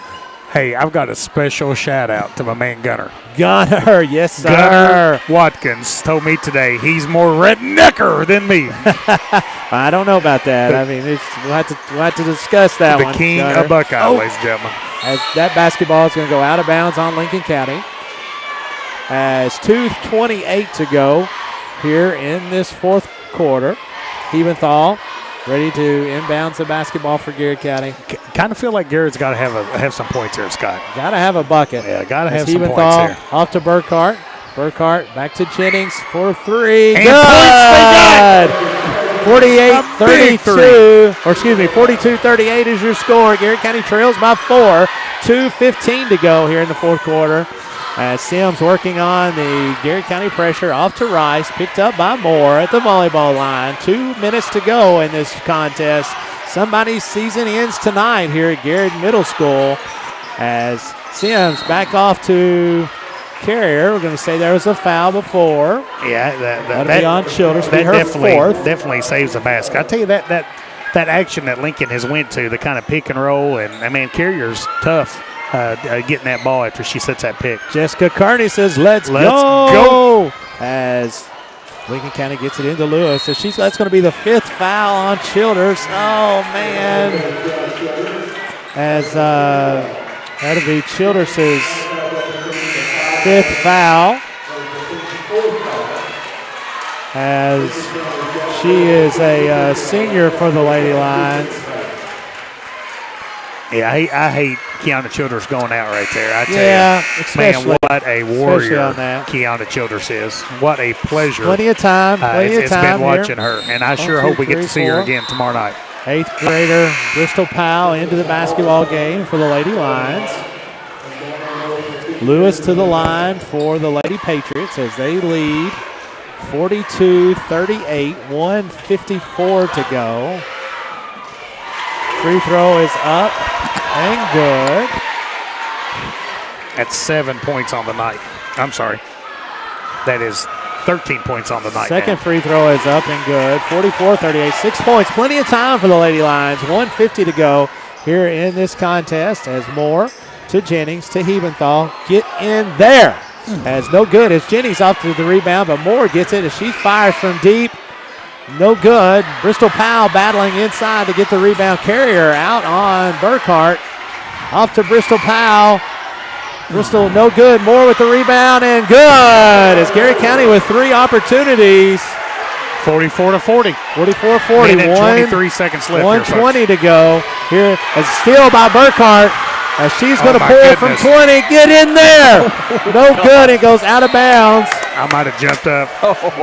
Hey, I've got a special shout-out to my man Gunner. Gunner, yes, sir. Gunner Watkins told me today he's more rednecker than me. I don't know about that. I mean, we'll have to discuss that one. The king Gunner. of Buckeye, ladies and gentlemen. As that basketball is going to go out of bounds on Lincoln County. As 2:28 to go here in this fourth quarter. Hebenthal ready to inbounds the basketball for Garrett County. Kind of feel like Garrett's got to have some points here, Scott. Got to have a bucket. Yeah, got to have some points here. Off to Burkhart. Burkhart back to Jennings for three. And good! 42-38 is your score. Garrett County trails by 4. 2:15 to go here in the fourth quarter. As Sims working on the Garrett County pressure off to Rice, picked up by Moore at the volleyball line. 2 minutes to go in this contest. Somebody's season ends tonight here at Garrett Middle School. As Sims back off to Carrier. We're going to say there was a foul before. Yeah, that'll be on Childers. That definitely saves the basket. I tell you that action that Lincoln has went to, the kind of pick and roll, and I mean Carrier's tough. Getting that ball after she sets that pick. Jessica Kearney says, let's go. As Lincoln County gets it into Lewis. So that's going to be the 5th foul on Childers. Oh, man. As that'll be Childers' 5th foul. As she is a senior for the Lady Lions. Yeah, I hate Kiana Childers going out right there. I tell you, man, what a warrior Kiana Childers is. What a pleasure. Plenty of time. It's been watching her, and I sure hope we get to see her again tomorrow night. 8th grader Bristol Powell into the basketball game for the Lady Lions. Lewis to the line for the Lady Patriots as they lead 42-38, 1:54 to go. Free throw is up and good. That's 7 points on the night. I'm sorry. That is 13 points on the night. Second free throw is up and good. 44-38, 6 points. Plenty of time for the Lady Lions. 1:50 to go here in this contest as Moore to Jennings to Hebenthal. Get in there. As no good as Jennings off to the rebound, but Moore gets it as she fires from deep. No good. Bristol Powell battling inside to get the rebound. Carrier out on Burkhart. Off to Bristol Powell. Bristol no good. Moore with the rebound and good. As Garrett County with 3 opportunities. 44-40. 44-40. 23 seconds left. 1:20 to go. Here a steal by Burkhart. As she's going to pull from 20. Get in there. No good. It goes out of bounds. I might have jumped up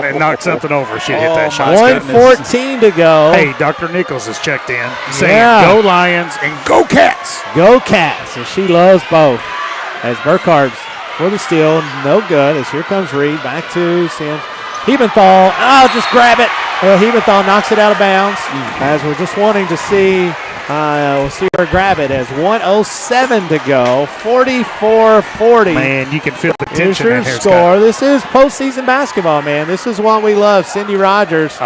and knocked something over. She'd hit that shot. 1:14 to go. Hey, Dr. Nichols has checked in saying go Lions and go Cats. Go Cats. And she loves both. As Burkhart's for the steal. No good. As here comes Reed. Back to Sims. Hebenthal. Oh, just grab it. Well, Hebenthal knocks it out of bounds. As we're just wanting to see We'll see her grab it as 1:07 to go. 44-40. Man, you can feel the tension Here's your in here, score. Scott. This is postseason basketball, man. This is what we love. Cindy Rogers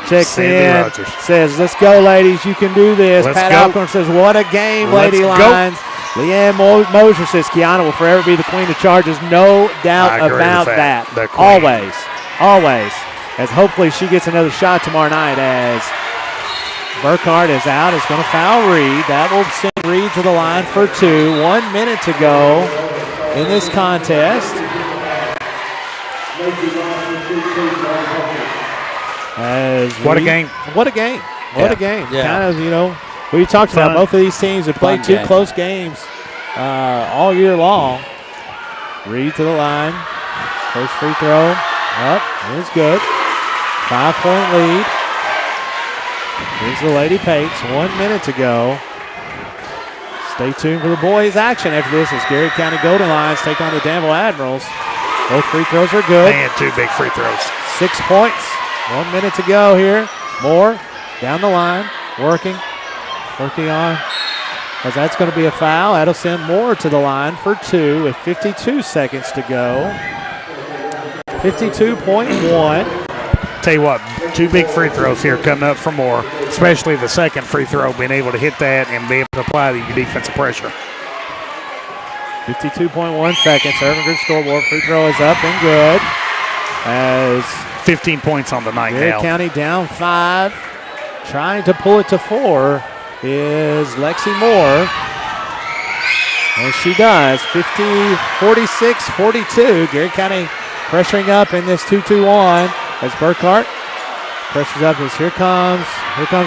checks Cindy in, Rogers. says, let's go, ladies. You can do this. Let's Pat go. Alcorn says, what a game, Let's Lady go. Lions. Leanne Mosier says, Kiana will forever be the queen of charges. No doubt I agree about with that. that. The queen. Always. Always. As hopefully she gets another shot tomorrow night as Burkhardt is out. Is going to foul Reed. That will send Reed to the line for 2. 1 minute to go in this contest. What a game. What a game. What a game. Yeah. Kind of, we talked about both of these teams have played two close games all year long. Reed to the line. First free throw. Up. It was good. 5-point lead. Here's the Lady Pates. 1 minute to go. Stay tuned for the boys' action after this as Garrett County Golden Lions take on the Danville Admirals. Both free throws are good. Man, 2 big free throws. 6 points. 1 minute to go here. Moore down the line. Working on. As that's going to be a foul. That'll send Moore to the line for 2 with 52 seconds to go. 52.1. Tell you what, 2 big free throws here coming up for Moore, especially the second free throw, being able to hit that and be able to apply the defensive pressure. 52.1 seconds. Urban Group scoreboard. Free throw is up and good. As 15 points on the night Garrett now. County down 5. Trying to pull it to 4 is Lexi Moore. And she does. 46-42. Garrett County pressuring up in this 2-2-1 as Burkhardt pressures up as here comes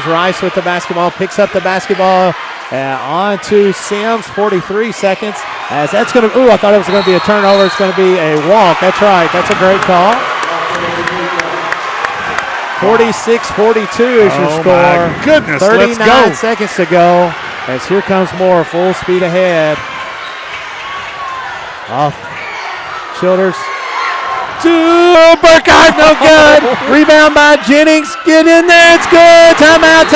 Rice with the basketball, picks up the basketball on to Sims, 43 seconds. As that's going to, I thought it was going to be a turnover. It's going to be a walk. That's right. That's a great call. 46-42 is your score. My goodness, 39 let's go. seconds to go as here comes Moore, full speed ahead. Off Childers. Burkhardt, no good. Rebound by Jennings. Get in there. It's good. Timeout.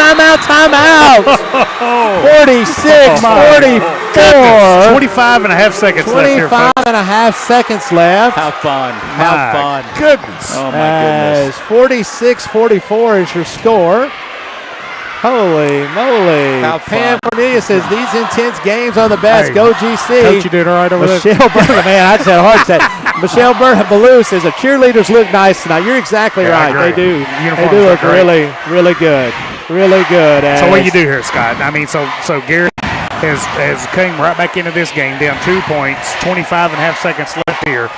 46-44. 25 and a half seconds left here, 25 folks. and a half seconds left. Have fun. My goodness. Oh, my goodness. 46-44 is your score. Holy moly. How Pam fun. Cornelius says these intense games are the best. Hey, Go GC. Coach, you doing all right over there? Michelle Burr, man, I just had a heart attack. Michelle Ballou says the cheerleaders look nice tonight. You're exactly right. I They do. agree. They Uniforms do are look great. really, really good. Really good. So what do you do here, Scott? I mean, so Garrett has came right back into this game, down 2 points, 25 and a half seconds left here.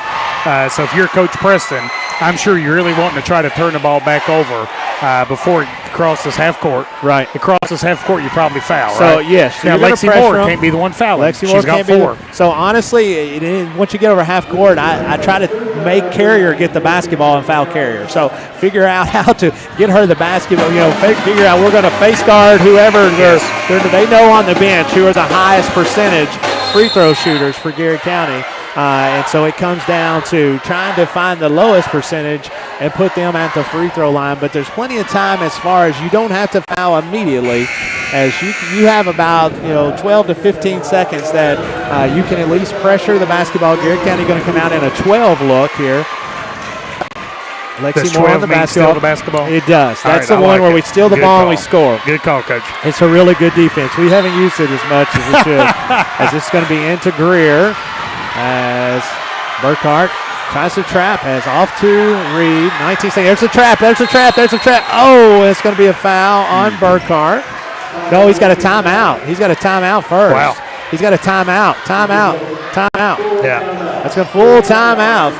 So if you're Coach Preston, I'm sure you're really wanting to try to turn the ball back over before it crosses half court. Right. It crosses half court, you probably foul, So, right? yes. So now, you're gonna Lexi pressure Moore them. can't be the one fouling. Lexi Moore She's got can't be 4. So honestly, once you get over half court, I try to make Carrier get the basketball and foul Carrier. So figure out how to get her the basketball. Figure out we're going to face guard whoever they know on the bench who are the highest percentage free throw shooters for Garrett County. And so it comes down to trying to find the lowest percentage and put them at the free throw line. But there's plenty of time as far as you don't have to foul immediately, as you have about 12 to 15 seconds that you can at least pressure the basketball. Garrett County going to come out in a 12 look here. Lexi Does Moore on 12 the mean basketball. steal the basketball? It does. All That's right, the I one like where it. we steal the Good ball call. and we score. Good call, Coach. It's a really good defense. We haven't used it as much as we should. As it's going to be into Greer as Burkhardt tries to trap, as off to Reed. 19 seconds. There's a trap. Oh, it's going to be a foul on Burkhardt. No, he's got a timeout. He's got a timeout first. Wow. He's got a timeout. Yeah. That's a full timeout.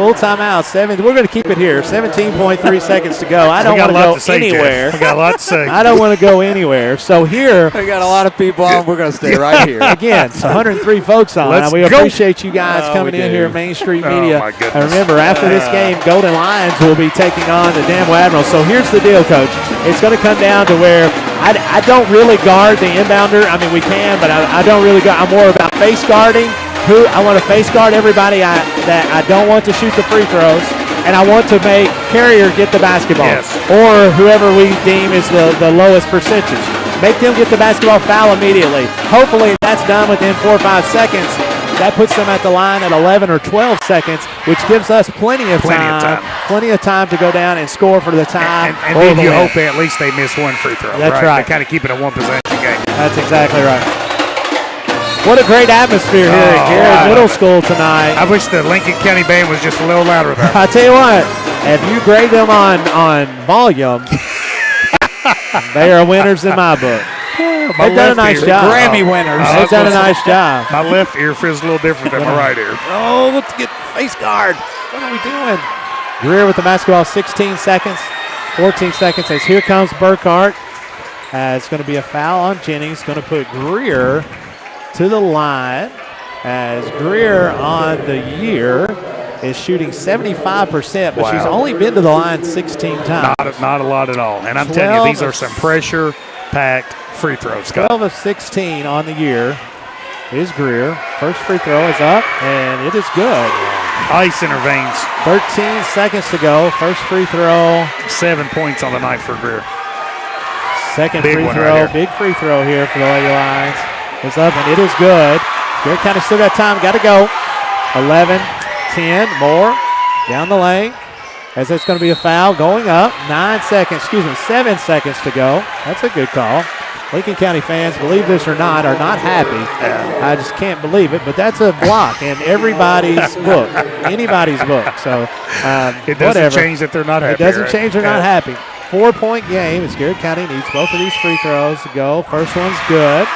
We're going to keep it here. 17.3 seconds to go. I don't want to go anywhere. We got a lot to say. I don't want to go anywhere. So here, We got a lot of people on. We're going to stay right here. again, it's 103 folks on. Let's We go. appreciate you guys coming we in do. here at Main Street Oh, Media. my goodness. And remember, after this game, Golden Lions will be taking on the Danville Admirals. So here's the deal, Coach. It's going to come down to where I don't really guard the inbounder. I mean, we can, but I don't really guard. I'm more about face guarding. I want to face guard everybody that I don't want to shoot the free throws, and I want to make Carrier get the basketball, Yes. or whoever we deem is the lowest percentage. make them get the basketball foul immediately. Hopefully that's done within 4 or 5 seconds. That puts them at the line at 11 or 12 seconds, which gives us plenty of time to go down and score for the time. And then you hope at least they miss one free throw. That's right. They kind of keep it a one-possession game. That's exactly right. What a great atmosphere here at Garrard Middle School tonight. I wish the Lincoln County Band was just a little louder there. I tell you what, if you grade them on volume, they are winners in my book. They've done a nice job. Grammy winners. They've done a nice job. My left ear feels a little different than my right ear. Oh, let's get face guard. What are we doing? Greer with the basketball, 16 seconds, 14 seconds. As here comes Burkhart. It's going to be a foul on Jennings. Going to put Greer to the line. As Greer on the year is shooting 75%, but she's only been to the line 16 times. Not a lot at all. And I'm telling you, these are some pressure-packed free throws, Scott. 12 of 16 on the year is Greer. First free throw is up, and it is good. Ice in her veins. 13 seconds to go. First free throw. 7 points on the night for Greer. Second free throw. Big free throw here for the Lady Lions. It's up, and it is good. Garrett County still got time. Got to go. 11, 10, more. Down the lane. As it's going to be a foul going up. 7 seconds to go. That's a good call. Lincoln County fans, believe this or not, are not happy. I just can't believe it, but that's a block in everybody's book, anybody's book. So it doesn't change that they're not happy. It doesn't change they're not happy. 4-point game as Garrett County needs both of these free throws to go. First one's good.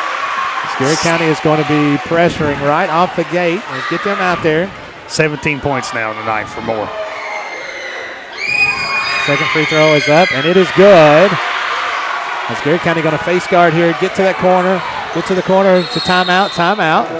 Garrett County is going to be pressuring right off the gate. Let's get them out there. 17 points now tonight for Moore. Second free throw is up, and it is good. As Garrett County going to face guard here, get to that corner, get to the corner. It's a timeout,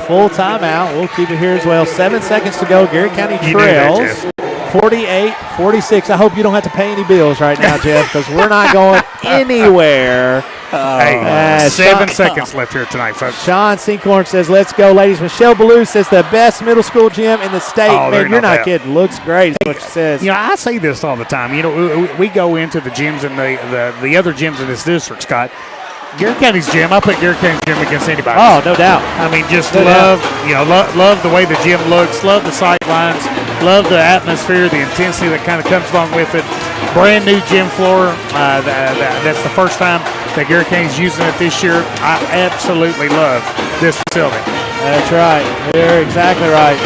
full timeout. We'll keep it here as well. 7 seconds to go. Garrett County trails 48-46. I hope you don't have to pay any bills right now, Jeff, because we're not going anywhere. 7 seconds left here tonight, folks. Sean Sinkhorn says, let's go, ladies. Michelle Ballou says the best middle school gym in the state. Man, you're not kidding. Looks great is what she says. You know, I say this all the time. You know, we go into the gyms and the other gyms in this district, Scott. Garrett County's gym, I put Garrett County's gym against anybody. Oh, no doubt. I mean, just love the way the gym looks, love the sight lines, love the atmosphere, the intensity that kind of comes along with it. Brand new gym floor. That's the first time that Garrett County's using it this year. I absolutely love this facility. That's right. You're exactly right.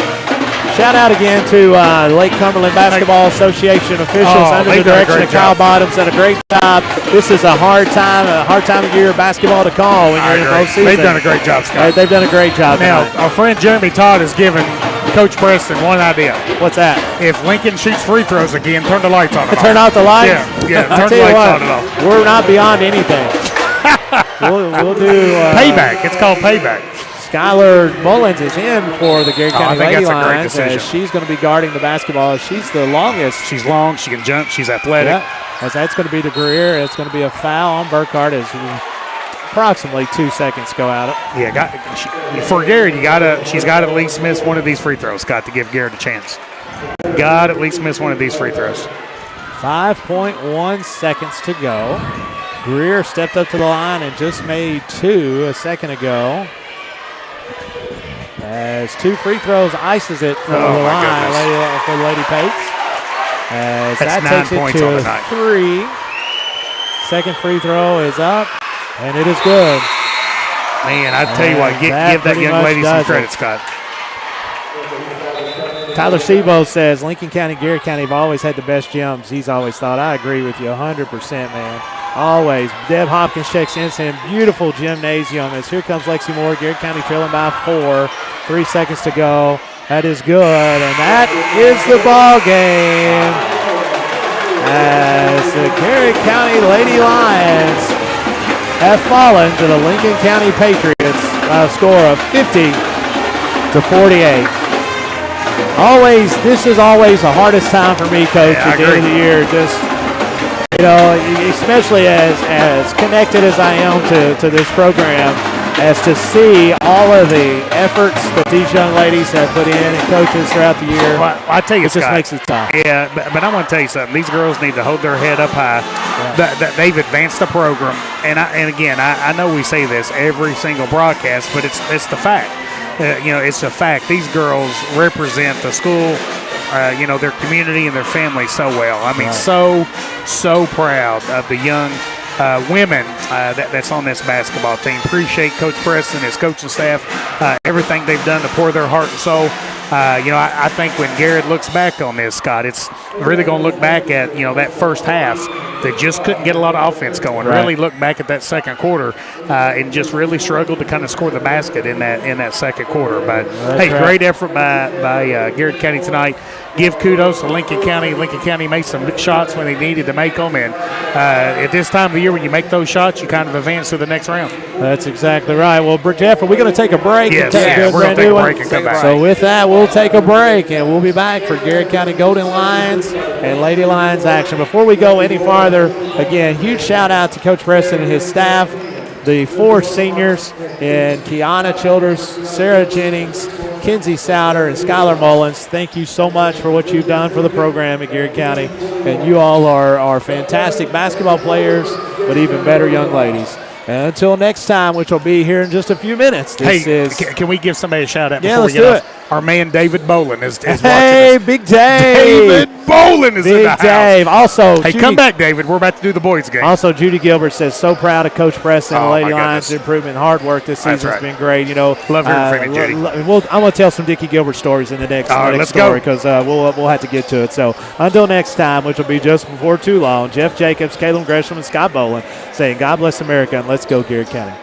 Shout out again to Lake Cumberland Basketball Association officials under the direction of Kyle Bottoms. Done a great job. This is a hard time of year basketball to call when you're in postseason. They've done a great job, Scott. They've done a great job. Now, our friend Jeremy Todd has given Coach Preston one idea. What's that? If Lincoln shoots free throws again, turn the lights on and off. Turn out the lights? Yeah, turn the lights on and off. We're not beyond anything. we'll do payback. It's called payback. Skylar Mullins is in for the Garrett County Lady Lions as she's going to be guarding the basketball. She's the longest. She's long. She can jump. She's athletic. Yeah. As that's going to be to Greer. It's going to be a foul on Burkhart as approximately 2 seconds go out. Yeah, for Garrett, she's got to at least miss one of these free throws, Scott, to give Garrett a chance. Got to at least miss one of these free throws. 5.1 seconds to go. Greer stepped up to the line and just made 2 a second ago. As 2 free throws, ices it for the line for Lady Pates. As that's that takes 9 points it on the to night. 3. Second free throw is up, and it is good. Man, I tell you what, give that young lady some credit, Scott. Tyler Sebo says Lincoln County, Garrett County have always had the best gyms. He's always thought. I agree with you 100%, man. Always. Deb Hopkins checks in saying beautiful gymnasium as here comes Lexi Moore. Garrett County trailing by 4. 3 seconds to go. That is good, and that is the ball game. As the Garrett County Lady Lions have fallen to the Lincoln County Patriots by a score of 50-48. This is always the hardest time for me, Coach, at the end of the year. Just, especially as connected as I am to this program, as to see all of the efforts that these young ladies have put in and coaches throughout the year. Well, I tell you, it just Scott, makes it tough. Yeah, but I want to tell you something. These girls need to hold their head up high. They've advanced the program, and again, I know we say this every single broadcast, but it's the fact. It's a fact. These girls represent the school, their community and their family so well. I mean, so proud of the young women that's on this basketball team. Appreciate Coach Preston, his coaching staff, everything they've done to pour their heart and soul. I think when Garrett looks back on this, Scott, it's really going to look back at, that first half that just couldn't get a lot of offense going. Right. Really look back at that second quarter and just really struggled to kind of score the basket in that second quarter. But, great effort by Garrett County tonight. Give kudos to Lincoln County. Lincoln County made some shots when they needed to make them, and at this time of the year when you make those shots, you kind of advance to the next round. That's exactly right. Well, Jeff, are we going to take a break? Yes, we're going to take a break and come back. So with that, we'll take a break, and we'll be back for Garrett County Golden Lions and Lady Lions action. Before we go any farther, again, huge shout-out to Coach Preston and his staff, the 4 seniors in Kiana Childers, Sarah Jennings, Kinsey Souter, and Skylar Mullins. Thank you so much for what you've done for the program at Garrett County. And you all are fantastic basketball players, but even better young ladies. And until next time, which will be here in just a few minutes. Can we give somebody a shout-out before we get off? Our man David Bolin is watching us. Big Dave. David Bolin is in the house. Big Dave. Also, hey, come back, David. We're about to do the boys' game. Also, Judy Gilbert says, so proud of Coach Preston and Lady Lions' improvement. Hard work this season has been great. Love hearing from you, Judy. I'm going to tell some Dickie Gilbert stories in the next story because we'll have to get to it. So until next time, which will be just before too long, Jeff Jacobs, Caleb Gresham, and Scott Bolin saying God bless America and let's go Garrett County.